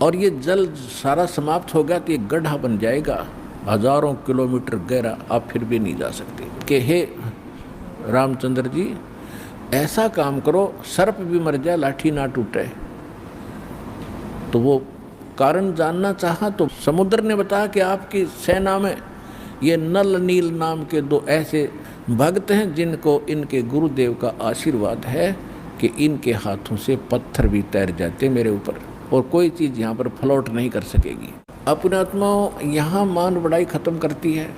Speaker 1: और ये जल सारा समाप्त हो गया तो ये गड्ढा बन जाएगा, हजारों किलोमीटर गहरा, आप फिर भी नहीं जा सकते। कि हे रामचंद्र जी ऐसा काम करो, सर्प भी मर जाए लाठी ना टूटे। तो वो कारण जानना चाहा तो समुद्र ने बताया कि आपकी सेना में ये नल नील नाम के 2 ऐसे भक्त हैं जिनको इनके गुरुदेव का आशीर्वाद है कि इनके हाथों से पत्थर भी तैर जाते मेरे ऊपर और कोई चीज़ यहाँ पर फ्लोट नहीं कर सकेगी। अपने आत्माओं यहाँ मान बढ़ाई खत्म करती है।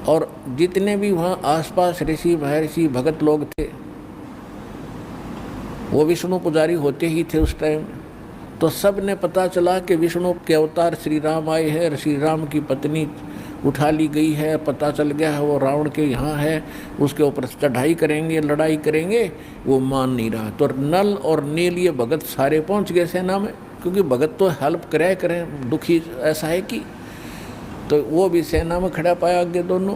Speaker 1: और जितने भी वहाँ आसपास ऋषि महर्षि भगत लोग थे, वो विष्णु पुजारी होते ही थे उस टाइम। तो सब ने पता चला कि विष्णु के अवतार श्री राम आए हैं। श्री राम की पत्नी उठा ली गई है, पता चल गया है वो रावण के यहाँ है, उसके ऊपर चढ़ाई करेंगे, लड़ाई करेंगे, वो मान नहीं रहा। तो नल और नील ये भगत सारे पहुँच गए सेना में, क्योंकि भगत तो हेल्प करें, दुखी ऐसा है कि, तो वो भी सेना में खड़ा पाया आगे दोनों।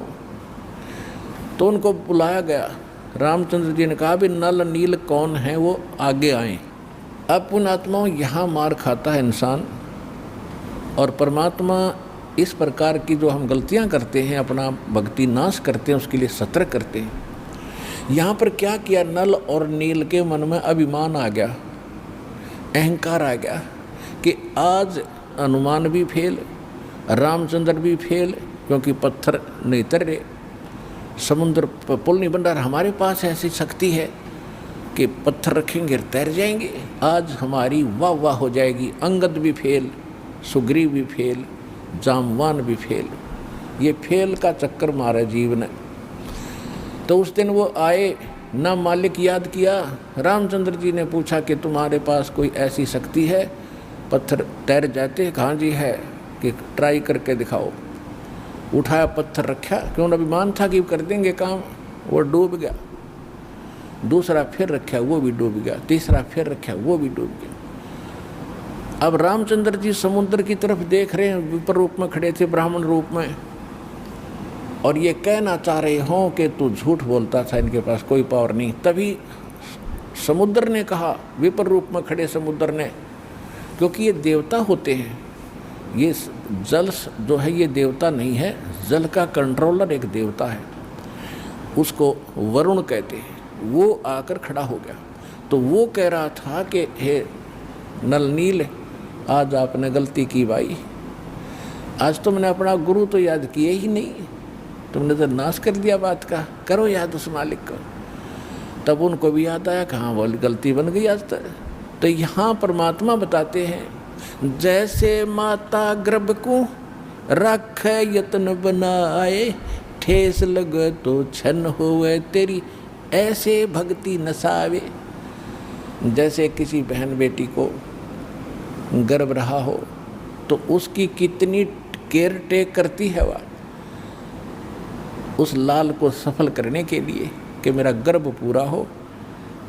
Speaker 1: तो उनको बुलाया गया, रामचंद्र जी ने कहा भी नल नील कौन है वो आगे आए। अब पुण्यात्माओं यहाँ मार खाता है इंसान, और परमात्मा इस प्रकार की जो हम गलतियाँ करते हैं, अपना भक्ति नाश करते हैं, उसके लिए सतर्क करते हैं। यहाँ पर क्या किया, नल और नील के मन में अभिमान आ गया, अहंकार आ गया कि आज हनुमान भी फेल, रामचंद्र भी फेल, क्योंकि पत्थर नहीं तर रहे, समुद्र पर पुल नहीं बन रहा। हमारे पास ऐसी शक्ति है कि पत्थर रखेंगे तैर जाएंगे, आज हमारी वाह वाह हो जाएगी। अंगद भी फेल, सुग्रीव भी फेल, जामवान भी फेल, ये फेल का चक्कर मारा जीव ने। तो उस दिन वो आए ना, मालिक याद किया, रामचंद्र जी ने पूछा कि तुम्हारे पास कोई ऐसी शक्ति है पत्थर तैर जाते? कहाँ जी है, कि ट्राई करके दिखाओ। उठाया, पत्थर रखा, क्यों अभिमान था कि कर देंगे काम, वो डूब गया। दूसरा फिर रखा, वो भी डूब गया। तीसरा फिर रखा, वो भी डूब गया। अब रामचंद्र जी समुद्र की तरफ देख रहे हैं, विपर रूप में खड़े थे, ब्राह्मण रूप में, और ये कहना चाह रहे हों कि तू झूठ बोलता था, इनके पास कोई पावर नहीं। तभी समुद्र ने कहा, विपर रूप में खड़े समुद्र ने, क्योंकि ये देवता होते हैं, ये जल जो है ये देवता नहीं है, जल का कंट्रोलर एक देवता है, उसको वरुण कहते हैं। वो आकर खड़ा हो गया, तो वो कह रहा था कि हे नल नील, आज आपने गलती की भाई, आज तुमने अपना गुरु तो याद किए ही नहीं, तुमने तो नाश कर दिया बात का, करो याद उस मालिक को। तब उनको भी याद आया, कहाँ वो गलती बन गई आज तक। तो यहाँ परमात्मा बताते हैं, जैसे माता गर्भ को रख यत्न बनाए, ठेस लगे तो छन होवे तेरी ऐसे भक्ति नसावे। जैसे किसी बहन बेटी को गर्भ रहा हो तो उसकी कितनी केयर टेक करती है वह, उस लाल को सफल करने के लिए कि मेरा गर्भ पूरा हो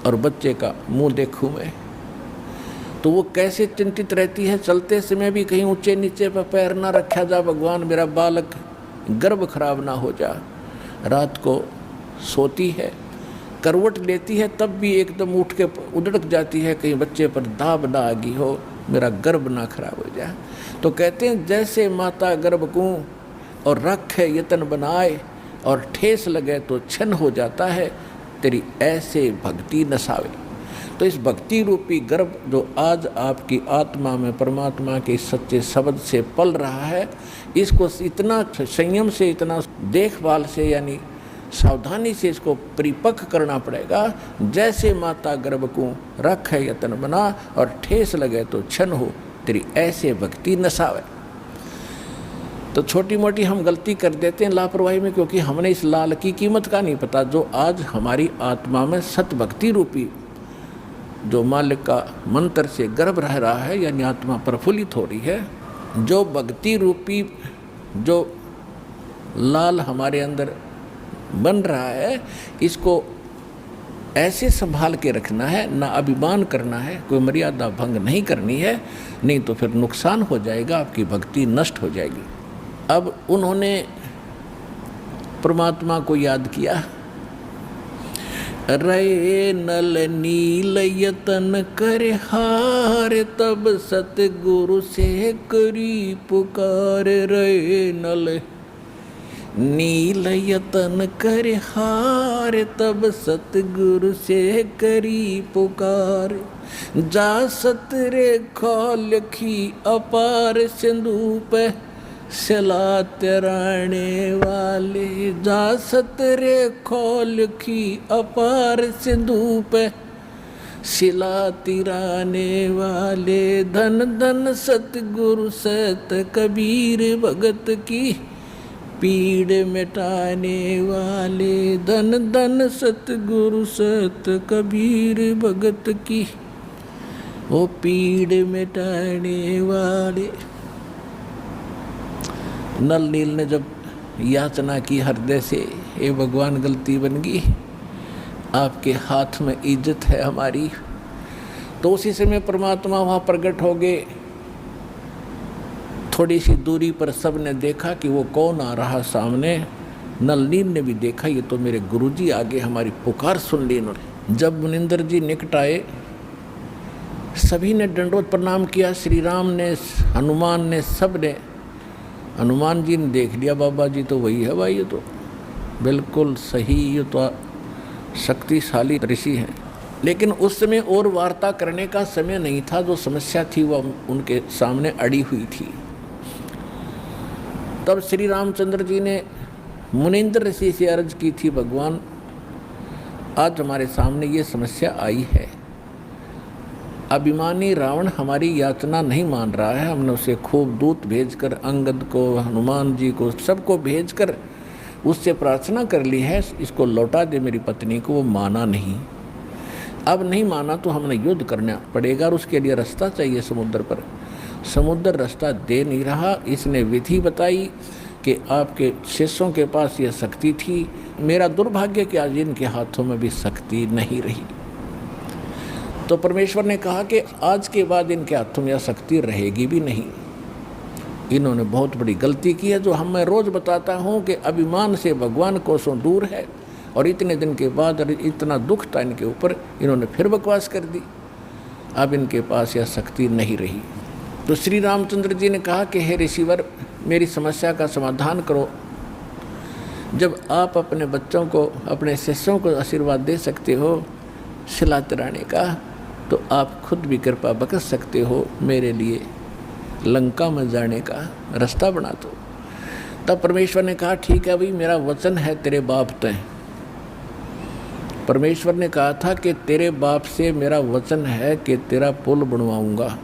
Speaker 1: और बच्चे का मुंह देखूं मैं। तो वो कैसे चिंतित रहती है, चलते समय भी कहीं ऊंचे नीचे पर पैर ना रखा जा, भगवान मेरा बालक गर्भ खराब ना हो जा। रात को सोती है, करवट लेती है, तब भी एकदम उठ के उधड़क जाती है, कहीं बच्चे पर दाब ना आ गई हो, मेरा गर्भ ना खराब हो जाए। तो कहते हैं जैसे माता गर्भ को और रखे यतन बनाए और ठेस लगे तो छन हो जाता है, तेरी ऐसे भक्ति नसावे। तो इस भक्ति रूपी गर्भ जो आज आपकी आत्मा में परमात्मा के सच्चे शब्द से पल रहा है, इसको इतना संयम से, इतना देखभाल से, यानी सावधानी से इसको परिपक्व करना पड़ेगा। जैसे माता गर्भ को रख है यतन बना और ठेस लगे तो छन हो, तेरी ऐसे भक्ति नसावे। तो छोटी मोटी हम गलती कर देते हैं लापरवाही में, क्योंकि हमने इस लाल की कीमत का नहीं पता, जो आज हमारी आत्मा में सत भक्ति रूपी जो मालिक का मंत्र से गर्भ रह रहा है, यानी आत्मा प्रफुल्लित हो रही है, जो भक्ति रूपी जो लाल हमारे अंदर बन रहा है, इसको ऐसे संभाल के रखना है, ना अभिमान करना है, कोई मर्यादा भंग नहीं करनी है, नहीं तो फिर नुकसान हो जाएगा, आपकी भक्ति नष्ट हो जाएगी। अब उन्होंने परमात्मा को याद किया, रे नल नील यतन करे हार, तब सतगुरु से करी पुकार। रे नल नील यतन करे हार, तब सतगुरु से करी पुकार। जा सतरे खोलखी अपार सिंधु पे सिला तिराने वाले। जा सतरे खोलखी अपार सिंधु पे सिला तिराने वाले। धन धन सतगुरु सत कबीर भगत की पीड़ मिटाने वाले। धन धन सतगुरु सत कबीर भगत की वो पीड़ मिटाने वाले। नल नील ने जब याचना की हृदय से, हे भगवान गलती बन गई, आपके हाथ में इज्जत है हमारी। तो उसी समय परमात्मा वहाँ प्रकट हो गए। थोड़ी सी दूरी पर सब ने देखा कि वो कौन आ रहा सामने। नलनील ने भी देखा, ये तो मेरे गुरुजी आगे, हमारी पुकार सुन ली इन्होंने। जब मुनिंदर जी निकट आए, सभी ने दंडवत प्रणाम किया। श्री राम ने, हनुमान ने, सब ने। हनुमान जी ने देख लिया, बाबा जी तो वही है भाई, ये तो बिल्कुल सही, ये तो शक्तिशाली ऋषि हैं। लेकिन उस समय और वार्ता करने का समय नहीं था। जो समस्या थी वह उनके सामने अड़ी हुई थी। तब श्री रामचंद्र जी ने मुनिंद्र ऋषि से अर्ज की थी, भगवान आज हमारे सामने ये समस्या आई है। अभिमानी रावण हमारी याचना नहीं मान रहा है। हमने उसे खूब दूत भेजकर, अंगद को, हनुमान जी को, सबको भेजकर उससे प्रार्थना कर ली है, इसको लौटा दे मेरी पत्नी को। वो माना नहीं। अब नहीं माना तो हमें युद्ध करना पड़ेगा और उसके लिए रास्ता चाहिए समुद्र पर। समुद्र रास्ता दे नहीं रहा। इसने विधि बताई कि आपके शिष्यों के पास यह शक्ति थी। मेरा दुर्भाग्य कि आज इनके हाथों में भी शक्ति नहीं रही। तो परमेश्वर ने कहा कि आज के बाद इनके हाथों में यह शक्ति रहेगी भी नहीं। इन्होंने बहुत बड़ी गलती की है, जो मैं रोज़ बताता हूँ कि अभिमान से भगवान कोसों दूर है। और इतने दिन के बाद इतना दुख था इनके ऊपर, इन्होंने फिर बकवास कर दी। अब इनके पास यह शक्ति नहीं रही। तो श्री रामचंद्र जी ने कहा कि हे ऋषिवर, मेरी समस्या का समाधान करो। जब आप अपने बच्चों को, अपने शिष्यों को आशीर्वाद दे सकते हो शिला तराने का, तो आप खुद भी कृपा बख्श सकते हो, मेरे लिए लंका में जाने का रास्ता बना दो। तब परमेश्वर ने कहा ठीक है भाई, मेरा वचन है तेरे बाप तय। परमेश्वर ने कहा था कि तेरे बाप से मेरा वचन है कि तेरा पुल बनवाऊंगा।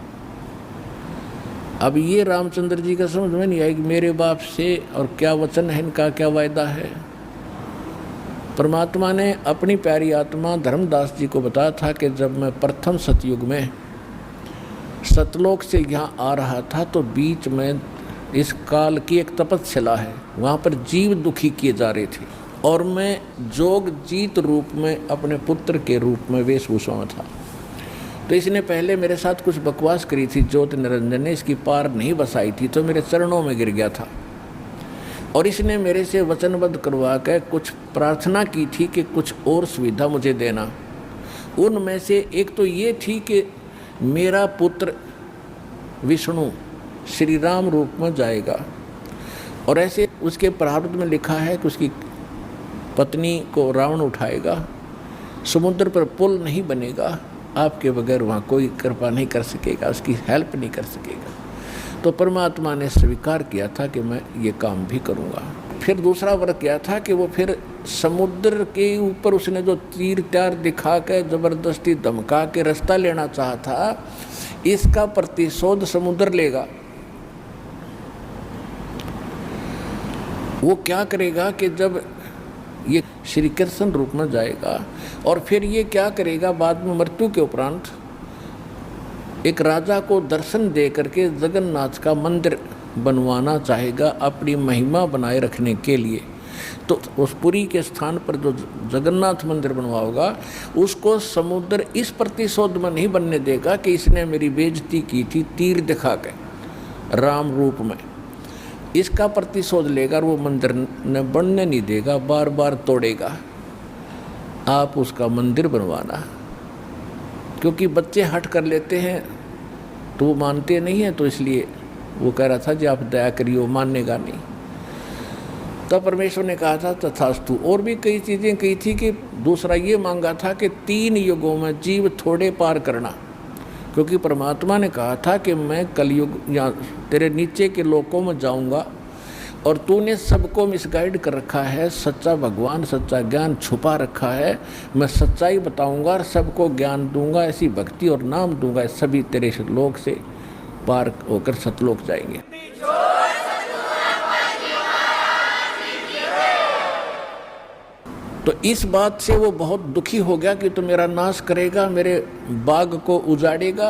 Speaker 1: अब ये रामचंद्र जी का समझ में नहीं आई कि मेरे बाप से और क्या वचन है इनका, क्या वायदा है। परमात्मा ने अपनी प्यारी आत्मा धर्मदास जी को बताया था कि जब मैं प्रथम सतयुग में सतलोक से यहाँ आ रहा था तो बीच में इस काल की एक तपस्या है, वहाँ पर जीव दुखी किए जा रहे थे और मैं जोग जीत रूप में अपने पुत्र के रूप में वेशभूषा में था। तो इसने पहले मेरे साथ कुछ बकवास करी थी, ज्योत निरंजन ने इसकी पार नहीं बसाई थी, तो मेरे चरणों में गिर गया था। और इसने मेरे से वचनबद्ध करवा कर कुछ प्रार्थना की थी कि कुछ और सुविधा मुझे देना। उनमें से एक तो ये थी कि मेरा पुत्र विष्णु श्री राम रूप में जाएगा, और ऐसे उसके प्रारब्ध में लिखा है कि उसकी पत्नी को रावण उठाएगा, समुद्र पर पुल नहीं बनेगा, आपके बगैर वहाँ कोई कृपा नहीं कर सकेगा, उसकी हेल्प नहीं कर सकेगा। तो परमात्मा ने स्वीकार किया था कि मैं ये काम भी करूँगा। फिर दूसरा वर्ग किया था कि वो फिर समुद्र के ऊपर उसने जो तीर त्यार दिखा के ज़बरदस्ती धमका के रास्ता लेना चाहा था, इसका प्रतिशोध समुद्र लेगा। वो क्या करेगा कि जब ये श्री कृष्ण रूप में जाएगा और फिर ये क्या करेगा, बाद में मृत्यु के उपरांत एक राजा को दर्शन दे करके जगन्नाथ का मंदिर बनवाना चाहेगा अपनी महिमा बनाए रखने के लिए। तो उस पुरी के स्थान पर जो जगन्नाथ मंदिर बनवाओगा उसको समुद्र इस प्रतिशोध में नहीं बनने देगा कि इसने मेरी बेइज्जती की थी तीर दिखा के राम रूप में। इसका प्रतिशोध लेगा और वो मंदिर न बनने नहीं देगा, बार बार तोड़ेगा। आप उसका मंदिर बनवाना, क्योंकि बच्चे हट कर लेते हैं तो वो मानते नहीं हैं, तो इसलिए वो कह रहा था जी आप दया करिए, मानेगा नहीं। तब परमेश्वर ने कहा था तथास्तु। और भी कई चीज़ें कही थी कि दूसरा ये मांगा था कि 3 युगों में जीव थोड़े पार करना, क्योंकि परमात्मा ने कहा था कि मैं कलयुग या तेरे नीचे के लोकों में जाऊंगा और तूने सबको मिसगाइड कर रखा है, सच्चा भगवान सच्चा ज्ञान छुपा रखा है। मैं सच्चाई बताऊंगा और सबको ज्ञान दूंगा, ऐसी भक्ति और नाम दूंगा, सभी तेरे लोक से पार होकर सतलोक जाएंगे। तो इस बात से वो बहुत दुखी हो गया कि तो मेरा नाश करेगा, मेरे बाग को उजाड़ेगा,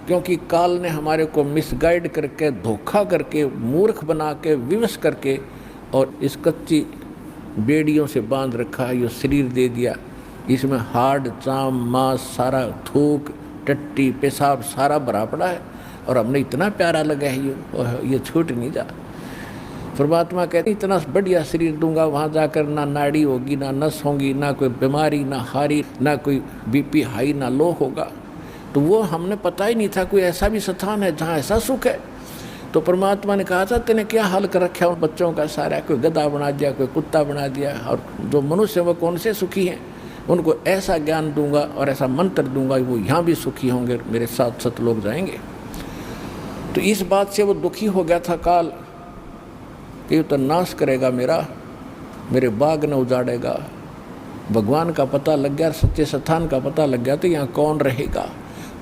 Speaker 1: क्योंकि काल ने हमारे को मिसगाइड करके, धोखा करके, मूर्ख बना के, विवश करके और इस कच्ची बेड़ियों से बांध रखा है, ये शरीर दे दिया, इसमें हाड़ चाम मांस सारा थूक टट्टी पेशाब सारा भरा पड़ा है, और हमने इतना प्यारा लगा है ये छूट नहीं जा। परमात्मा कहते इतना बढ़िया शरीर दूंगा, वहाँ जाकर ना नाड़ी होगी, ना नस होगी, ना कोई बीमारी, ना हारी, ना कोई बीपी हाई, ना लो होगा। तो वो हमने पता ही नहीं था कोई ऐसा भी स्थान है जहाँ ऐसा सुख है। तो परमात्मा ने कहा था तेने क्या हाल कर रखा उन बच्चों का सारा, कोई गधा बना दिया, कोई कुत्ता बना दिया, और जो मनुष्य वो कौन से सुखी हैं, उनको ऐसा ज्ञान दूंगा और ऐसा मंत्र दूंगा वो यहाँ भी सुखी होंगे, मेरे साथ सत लोग जाएंगे। तो इस बात से वो दुखी हो गया था काल कि ये तो नाश करेगा मेरे बाग न उजाड़ेगा। भगवान का पता लग गया, सच्चे स्थान का पता लग गया तो यहाँ कौन रहेगा।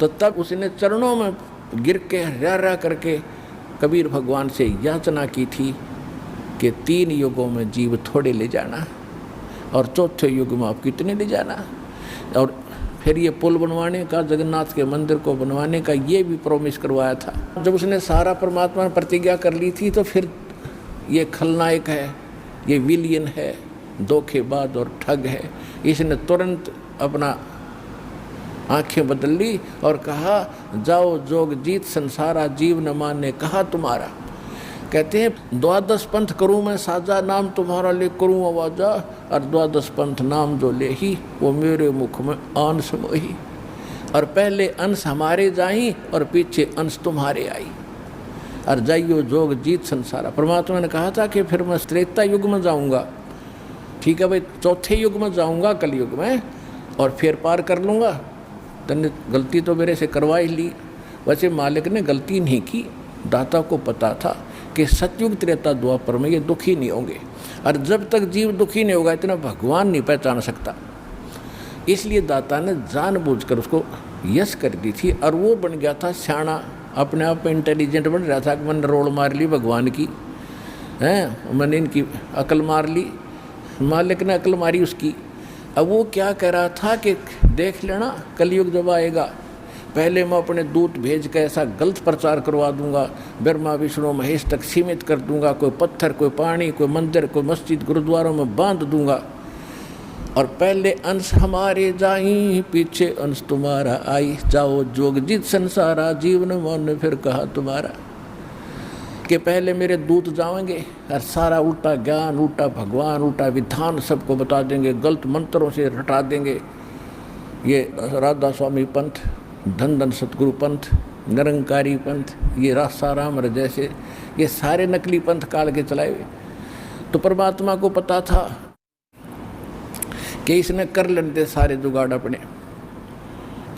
Speaker 1: तो तब उसने चरणों में गिर के रा करके कबीर भगवान से याचना की थी कि 3 युगों में जीव थोड़े ले जाना और चौथे युग में आप कितने ले जाना। और फिर ये पुल बनवाने का, जगन्नाथ के मंदिर को बनवाने का ये भी प्रॉमिस करवाया था। जब उसने सारा परमात्मा ने प्रतिज्ञा कर ली थी तो फिर ये खलनायक है, ये विलियन है, धोखेबाज और ठग है, इसने तुरंत अपना आंखें बदल ली और कहा जाओ जोग जीत संसारा जीव न माने कहा तुम्हारा। कहते हैं 12 पंथ करूँ मैं साजा, नाम तुम्हारा ले करूँ आवाजा, और 12 पंथ नाम जो ले ही वो मेरे मुख में अंश मोही। और पहले अंश हमारे जाई और पीछे अंश तुम्हारे आई, और जाइयो जोग जीत संसारा। परमात्मा ने कहा था कि फिर मैं त्रेता युग में जाऊंगा, ठीक है भाई, चौथे युग में जाऊंगा कलयुग में, और फिर पार कर लूँगा। तने गलती तो मेरे से करवा ही ली। वैसे मालिक ने गलती नहीं की, दाता को पता था कि सतयुग त्रेता द्वापर में ये दुखी नहीं होंगे, और जब तक जीव दुखी नहीं होगा इतना भगवान नहीं पहचान सकता। इसलिए दाता ने जानबूझकर उसको यश कर दी थी, और वो बन गया था सियाणा, अपने आप में इंटेलिजेंट बन रहा था कि मैंने रोड़ मार ली भगवान की, हैं मैंने इनकी अकल मार ली, मालिक ने अकल मारी उसकी। अब वो क्या कह रहा था कि देख लेना कलयुग जब आएगा, पहले मैं अपने दूत भेज कर ऐसा गलत प्रचार करवा दूंगा, ब्रह्मा विष्णु महेश तक सीमित कर दूंगा, कोई पत्थर कोई पानी कोई मंदिर कोई मस्जिद गुरुद्वारों में बांध दूंगा, और पहले अंश हमारे जाई पीछे अंश तुम्हारा आई, जाओ जोग जीत संसारा जीवन मन फिर कहा तुम्हारा। कि पहले मेरे दूत जाएंगे और सारा उल्टा ज्ञान, उल्टा भगवान, उल्टा विधान सबको बता देंगे, गलत मंत्रों से रटा देंगे। ये राधा स्वामी पंथ, धन धन सतगुरु पंथ, निरंकारी पंथ, ये रासाराम जैसे ये सारे नकली पंथ काल के चलाए हुए। तो परमात्मा को पता था कि इसने कर लेते सारे जुगाड़ अपने,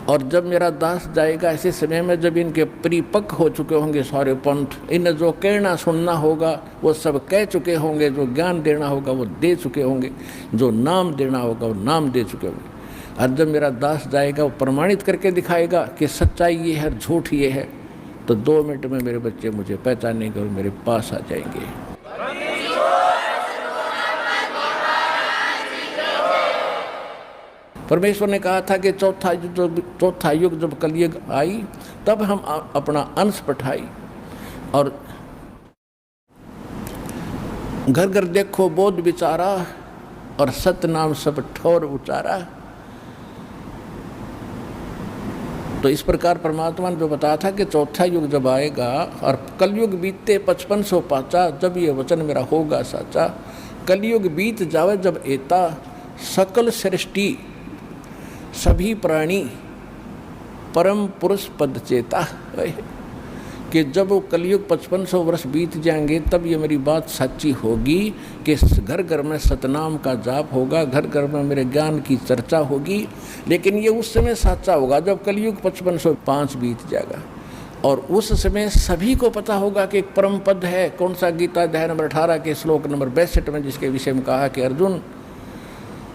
Speaker 1: और जब मेरा दास जाएगा ऐसे समय में जब इनके परिपक्व हो चुके होंगे सारे पंथ, इन्हें जो कहना सुनना होगा वो सब कह चुके होंगे, जो ज्ञान देना होगा वो दे चुके होंगे, जो नाम देना होगा वो नाम दे चुके होंगे। और जब मेरा दास जाएगा वो प्रमाणित करके दिखाएगा कि सच्चाई ये है, झूठ ये है, तो 2 मिनट में मेरे बच्चे मुझे पहचानेंगे और मेरे पास आ जाएंगे। परमेश्वर ने कहा था कि चौथा युग जब कलयुग आई तब हम अपना अंश पठाई, और घर घर देखो बोध विचारा, और सत नाम सब ठोर उचारा। तो इस प्रकार परमात्मा ने जो बताया था कि चौथा युग जब आएगा और कलयुग बीतते 5500 पाचा, जब ये वचन मेरा होगा साचा। कलयुग बीत जावे जब एता, सकल सृष्टि सभी प्राणी परम पुरुष पद चेता। कि जब वो कलयुग 5500 वर्ष बीत जाएंगे तब ये मेरी बात सच्ची होगी कि घर घर में सतनाम का जाप होगा, घर घर में मेरे ज्ञान की चर्चा होगी। लेकिन ये उस समय सच्चा होगा जब कलयुग 5505 बीत जाएगा, और उस समय सभी को पता होगा कि एक परम पद है। कौन सा? गीता अध्याय नंबर 18 के श्लोक नंबर 62 में, जिसके विषय में कहा कि अर्जुन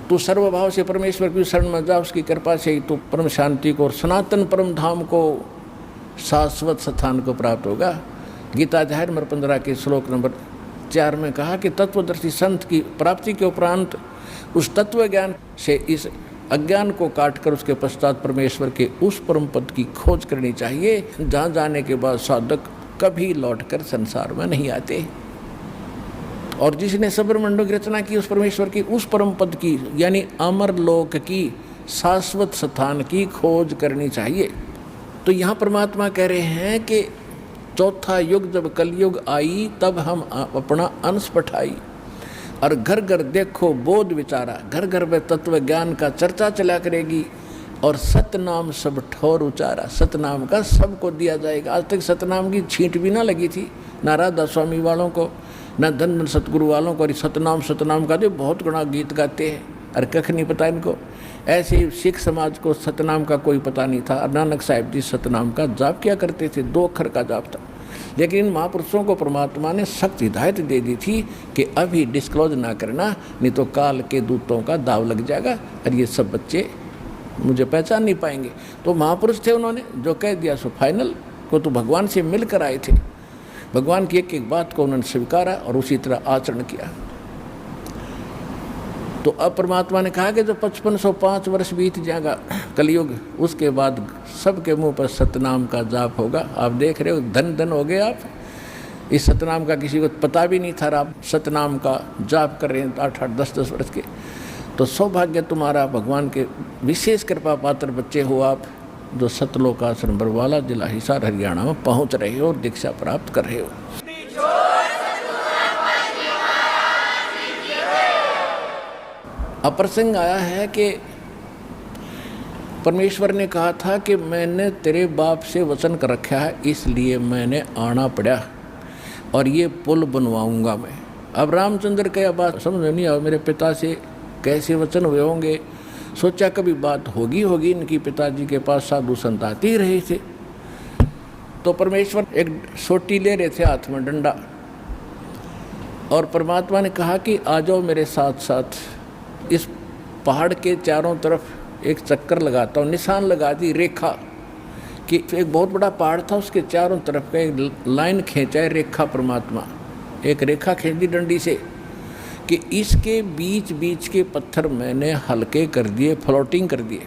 Speaker 1: तू सर्वभाव से परमेश्वर की शरण में जा, उसकी कृपा से ही तू परम शांति को और सनातन परम धाम को, शाश्वत स्थान को प्राप्त होगा। गीता अध्याय नंबर 15 के श्लोक नंबर 4 में कहा कि तत्वदर्शी संत की प्राप्ति के उपरांत उस तत्व ज्ञान से इस अज्ञान को काटकर उसके पश्चात परमेश्वर के उस परम पद की खोज करनी चाहिए, जहाँ जाने के बाद साधक कभी लौटकर संसार में नहीं आते। और जिसने सबरमंडों की रचना की उस परमेश्वर की उस परम पद की यानी अमर लोक की शाश्वत स्थान की खोज करनी चाहिए। तो यहाँ परमात्मा कह रहे हैं कि चौथा युग जब कलयुग आई तब हम अपना अंश पठाई और घर घर देखो बोध विचारा, घर घर में तत्व ज्ञान का चर्चा चला करेगी और सतनाम सब ठोर उचारा। सतनाम का सबको दिया जाएगा। आज तक सतनाम की छींट भी ना लगी थी, ना राधा स्वामी वालों को, ना धन सतगुरु वालों को। सतनाम सतनाम का तो बहुत गुणा गीत गाते हैं और कख नहीं पता इनको। ऐसे ही सिख समाज को सतनाम का कोई पता नहीं था। नानक साहिब जी सतनाम का जाप क्या करते थे, 2 अक्षर का जाप था। लेकिन इन महापुरुषों को परमात्मा ने सख्त हिदायत दे दी थी कि अभी डिस्क्लोज ना करना, नहीं तो काल के दूतों का दाव लग जाएगा और ये सब बच्चे मुझे पहचान नहीं पाएंगे। तो महापुरुष थे, उन्होंने जो कह दिया सो फाइनल को। तो भगवान से मिलकर आए थे, भगवान की एक एक बात को उन्होंने स्वीकारा और उसी तरह आचरण किया। तो अब परमात्मा ने कहा कि जो 5505 वर्ष बीत जाएगा कलयुग, उसके बाद सबके मुंह पर सतनाम का जाप होगा। आप देख रहे हो धन धन हो गए आप। इस सतनाम का किसी को पता भी नहीं था, आप सतनाम का जाप कर रहे हैं 8-8 10-10 वर्ष के। तो सौभाग्य तुम्हारा, भगवान के विशेष कृपा पात्र बच्चे हो आप, जो सतलोक आश्रम बरवाला जिला हिसार हरियाणा में पहुंच रहे हो और दीक्षा प्राप्त कर रहे हो। अप्रसंग आया है कि परमेश्वर ने कहा था कि मैंने तेरे बाप से वचन कर रखा है, इसलिए मैंने आना पड़ा और ये पुल बनवाऊंगा मैं। अब रामचंद्र के बात समझ नहीं आया, मेरे पिता से कैसे वचन हुए होंगे। सोचा कभी बात होगी इनकी, पिताजी के पास साधु संत आते ही रहे थे। तो परमेश्वर एक सोटी ले रहे थे हाथ में, डंडा, और परमात्मा ने कहा कि आ जाओ मेरे साथ साथ। इस पहाड़ के चारों तरफ एक चक्कर लगाता हूँ, निशान लगा दी रेखा कि एक बहुत बड़ा पहाड़ था, उसके चारों तरफ का एक लाइन खींचा है रेखा। परमात्मा एक रेखा खींच दी डंडी से कि इसके बीच बीच के पत्थर मैंने हल्के कर दिए, फ्लोटिंग कर दिए,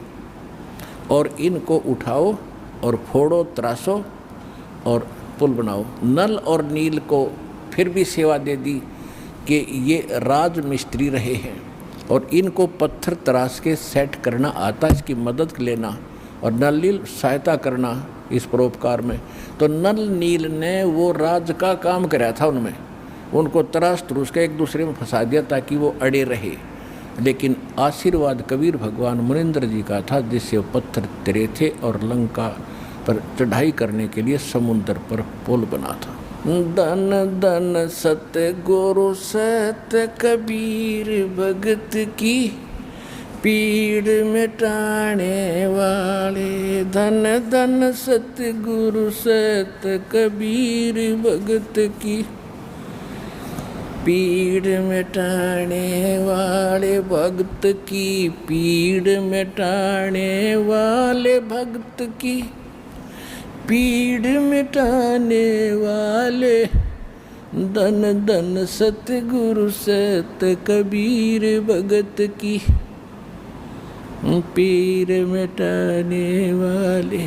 Speaker 1: और इनको उठाओ और फोड़ो, त्रासो और पुल बनाओ। नल और नील को फिर भी सेवा दे दी कि ये राज मिस्त्री रहे हैं और इनको पत्थर तराश के सेट करना आता, इसकी मदद लेना, और नल नील सहायता करना इस परोपकार में। तो नल नील ने वो राज का काम कराया था उनमें, उनको तराश तरूस के एक दूसरे में फंसा दिया ताकि वो अड़े रहे। लेकिन आशीर्वाद कबीर भगवान मुनिंद्र जी का था, जिससे वो पत्थर तरे थे और लंका पर चढ़ाई करने के लिए समुद्र पर पुल बना था। धन धन सत्य गुरु सत्य कबीर भगत की पीड़ मिटाने वाले। धन धन सत्य गुरु सत्य कबीर भगत की पीड़ मिटाने वाले, भक्त की पीड़ मिटाने वाले, भक्त की पीड़ मिटाने वाले। धन धन सतगुरु सत्य कबीर भगत की पीड़ मिटाने वाले।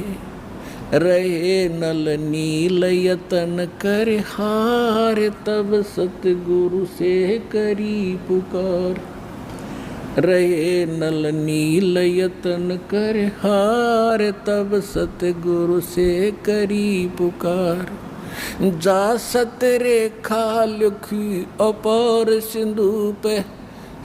Speaker 1: रहे नल नील यतन कर हार, तब सतगुरु से करी पुकार। रहे नल नील यतन कर हार, तब सतगुरु से करी पुकार। जा सत रेखा लिखी अपार सिंधु पे,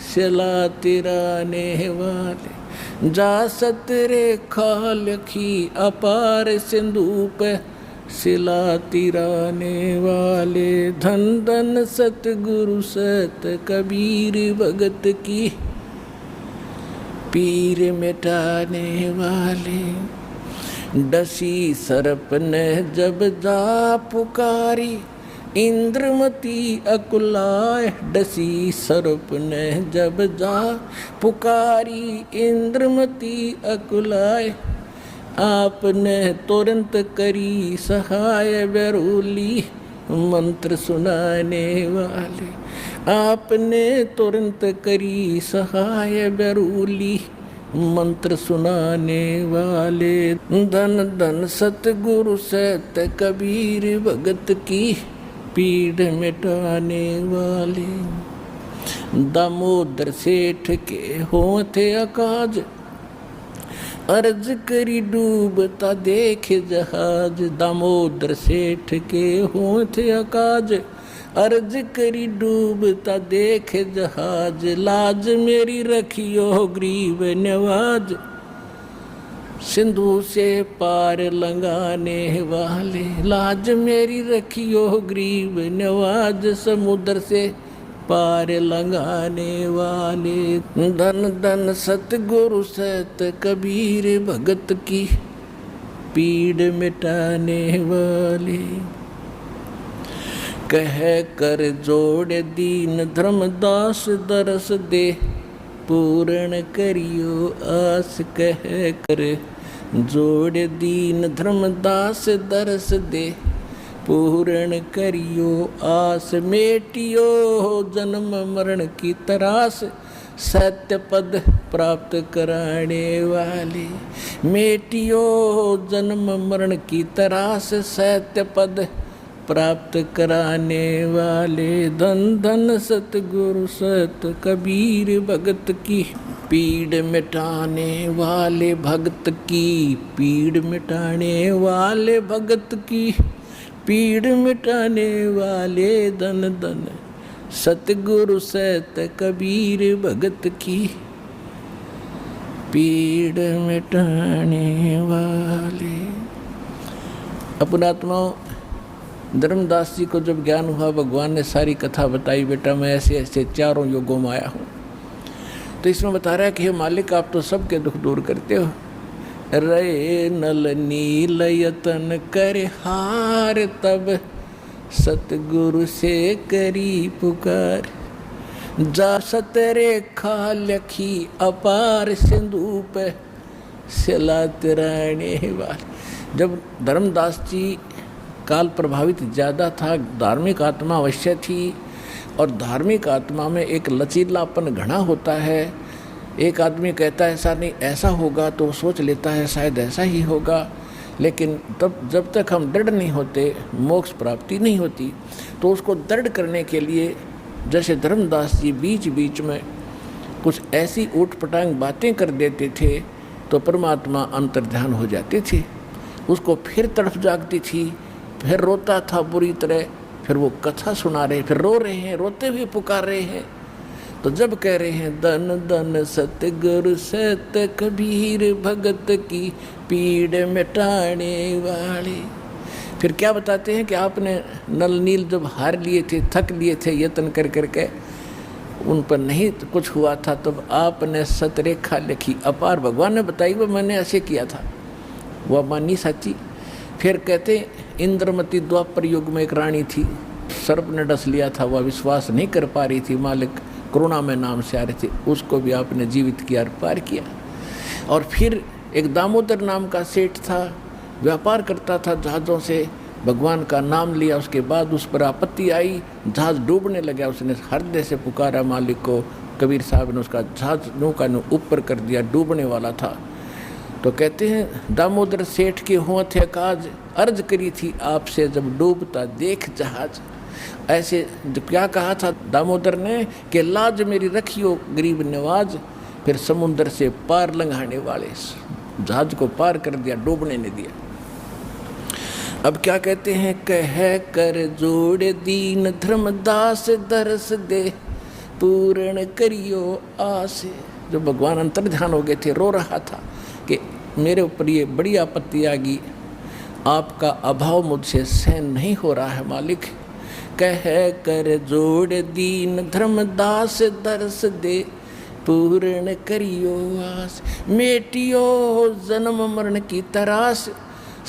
Speaker 1: सिला तिराने वाले। जा सत रेखा लिखी अपार सिंधु पे, सिला तिराने वाले। धन धन सतगुरु सत कबीर भगत की पीर मिटाने वाले। डसी सर्प ने जब जा पुकारी, इंद्रमती अकुलाए। डसी सर्प ने जब जा पुकारी, इंद्रमती अकुलाए। आपने तुरंत करी सहाय, बेरूली मंत्र सुनाने वाले। आपने तुरंत करी सहाय, बेरूली मंत्र सुनाने वाले। धन धन सतगुरु सत कबीर भगत की पीड़ मिटाने वाले। दामोदर सेठ के होते अकाज, अर्ज करी डूबता देखे जहाज। दामोदर सेठ के होते अकाज, अर्ज करी डूबता देखे जहाज। लाज मेरी रखियो गरीब नवाज, सिंधु से पार लंघाने वाले। लाज मेरी रखियो गरीब नवाज, समुद्र से पार लंघाने वाले। धन धन सतगुरु सत कबीर, भगत की पीड़ मिटाने वाले। कह कर जोड़ दीन धर्मदास, दरस दे पूर्ण करियो आस। कह कर जोड़ दीन धर्मदास, दरस दे पूर्ण करियो आस। मेटियो जन्म मरण की तरास, सत्य पद प्राप्त कराने वाले। मेटियो जन्म मरण की तरास, सत्य पद प्राप्त कराने वाले। धन धन सतगुरु सत कबीर, भगत की पीड़ मिटाने वाले। भगत की पीड़ मिटाने वाले, भगत की पीड़ मिटाने वाले। धन धन सतगुरु सत कबीर, भगत की पीड़ मिटाने वाले। अपनात्माओं, धर्मदास जी को जब ज्ञान हुआ, भगवान ने सारी कथा बताई, बेटा मैं ऐसे ऐसे चारों युगों में आया हूँ। तो इसमें बता रहा है कि हे मालिक, आप तो सबके दुख दूर करते हो। रे नल नील यतन कर हार, तब सतगुरु से करी पुकार। जा सतरेखा लखी अपार, सिंधु पे सिला तिराने वाले। जब धर्मदास जी काल प्रभावित ज़्यादा था, धार्मिक आत्मा अवश्य थी, और धार्मिक आत्मा में एक लचीलापन घना होता है। एक आदमी कहता है ऐसा नहीं ऐसा होगा, तो सोच लेता है शायद ऐसा ही होगा, लेकिन तब जब तक हम दृढ़ नहीं होते, मोक्ष प्राप्ति नहीं होती। तो उसको दृढ़ करने के लिए जैसे धर्मदास जी बीच बीच में कुछ ऐसी ऊटपटांग बातें कर देते थे, तो परमात्मा अंतर्ध्यान हो जाते थे। उसको फिर तड़फ जागती थी, फिर रोता था बुरी तरह, फिर वो कथा सुना रहे, फिर रो रहे हैं, रोते हुए पुकार रहे हैं। तो जब कह रहे हैं धन धन सतगुरु सत कबीर, भगत की पीड़ मिटाने वाले, फिर क्या बताते हैं कि आपने नल नील जब हार लिए थे, थक लिए थे यत्न कर करके, उन पर नहीं कुछ हुआ था, तब आपने सतरेखा लिखी अपार। भगवान ने बताई वो मैंने ऐसे किया था, वह मानी सच्ची। फिर कहते इंद्रमती द्वापर युग में एक रानी थी, सर्प ने डस लिया था, वह विश्वास नहीं कर पा रही थी, मालिक करुणा में नाम से आ रहे थे, उसको भी आपने जीवित किया और पार किया। और फिर एक दामोदर नाम का सेठ था, व्यापार करता था जहाज़ों से, भगवान का नाम लिया, उसके बाद उस पर आपत्ति आई, जहाज़ डूबने लगा, उसने हृदय से पुकारा मालिक को। कबीर साहब ने उसका जहाज़ नौका ऊपर कर दिया, डूबने वाला था। तो कहते हैं दामोदर सेठ के हुआ थे काज, अर्ज करी थी आपसे जब डूबता देख जहाज। ऐसे क्या कहा था दामोदर ने कि लाज मेरी रखियो गरीब नवाज, फिर समुद्र से पार लंघाने वाले, जहाज को पार कर दिया, डूबने नहीं दिया। अब क्या कहते हैं, कह कर जोड़ दीन धर्मदास, दरस दे पूर्ण करियो आस। जो भगवान अंतर्ध्यान हो गए थे, रो रहा था कि मेरे ऊपर ये बड़ी आपत्ति आ गई, आपका अभाव मुझसे सहन नहीं हो रहा है मालिक। कह कर जोड़ दीन धर्मदास, दरस दे पूर्ण करियो आस। मेटियो जन्म मरण की तरास,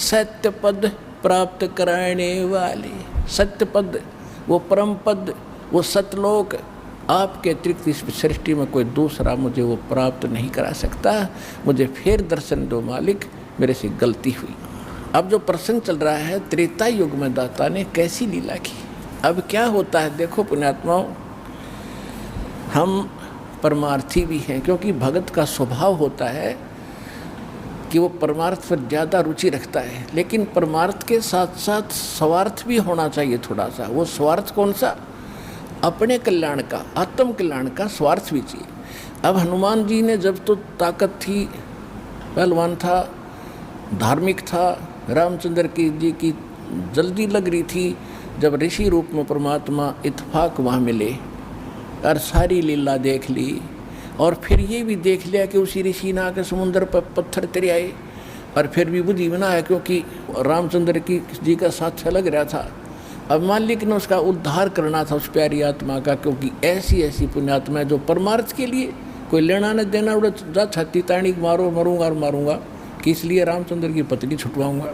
Speaker 1: सत्य पद प्राप्त कराने वाले। सत्य पद, वो परम पद, वो सतलोक, आपके अतिरिक्त इस सृष्टि में कोई दूसरा मुझे वो प्राप्त नहीं करा सकता। मुझे फिर दर्शन दो मालिक, मेरे से गलती हुई। अब जो प्रसंग चल रहा है, त्रेता युग में दाता ने कैसी लीला की। अब क्या होता है देखो पुण्यात्माओं, हम परमार्थी भी हैं, क्योंकि भगत का स्वभाव होता है कि वो परमार्थ पर ज़्यादा रुचि रखता है, लेकिन परमार्थ के साथ साथ स्वार्थ भी होना चाहिए थोड़ा सा। वो स्वार्थ कौन सा? अपने कल्याण का, आत्म कल्याण का स्वार्थ भी चाहिए। अब हनुमान जी ने जब तो ताकत थी, पहलवान था, धार्मिक था, रामचंद्र जी की जल्दी लग रही थी, जब ऋषि रूप में परमात्मा इत्फाक वहाँ मिले और सारी लीला देख ली, और फिर ये भी देख लिया कि उसी ऋषि ने आकर समुद्र पर पत्थर तेरे आए, और फिर भी बुद्धि बना है क्योंकि रामचंद्र जी का साथ लग रहा था। अब मालिक ने उसका उद्धार करना था उस प्यारी आत्मा का, क्योंकि ऐसी ऐसी पुण्यात्मा है जो परमार्थ के लिए कोई लेना न देना, उड़ा जा छाती ताणी मारो, मरूंगा और मारूंगा, कि इसलिए रामचंद्र की पत्नी छुटवाऊंगा।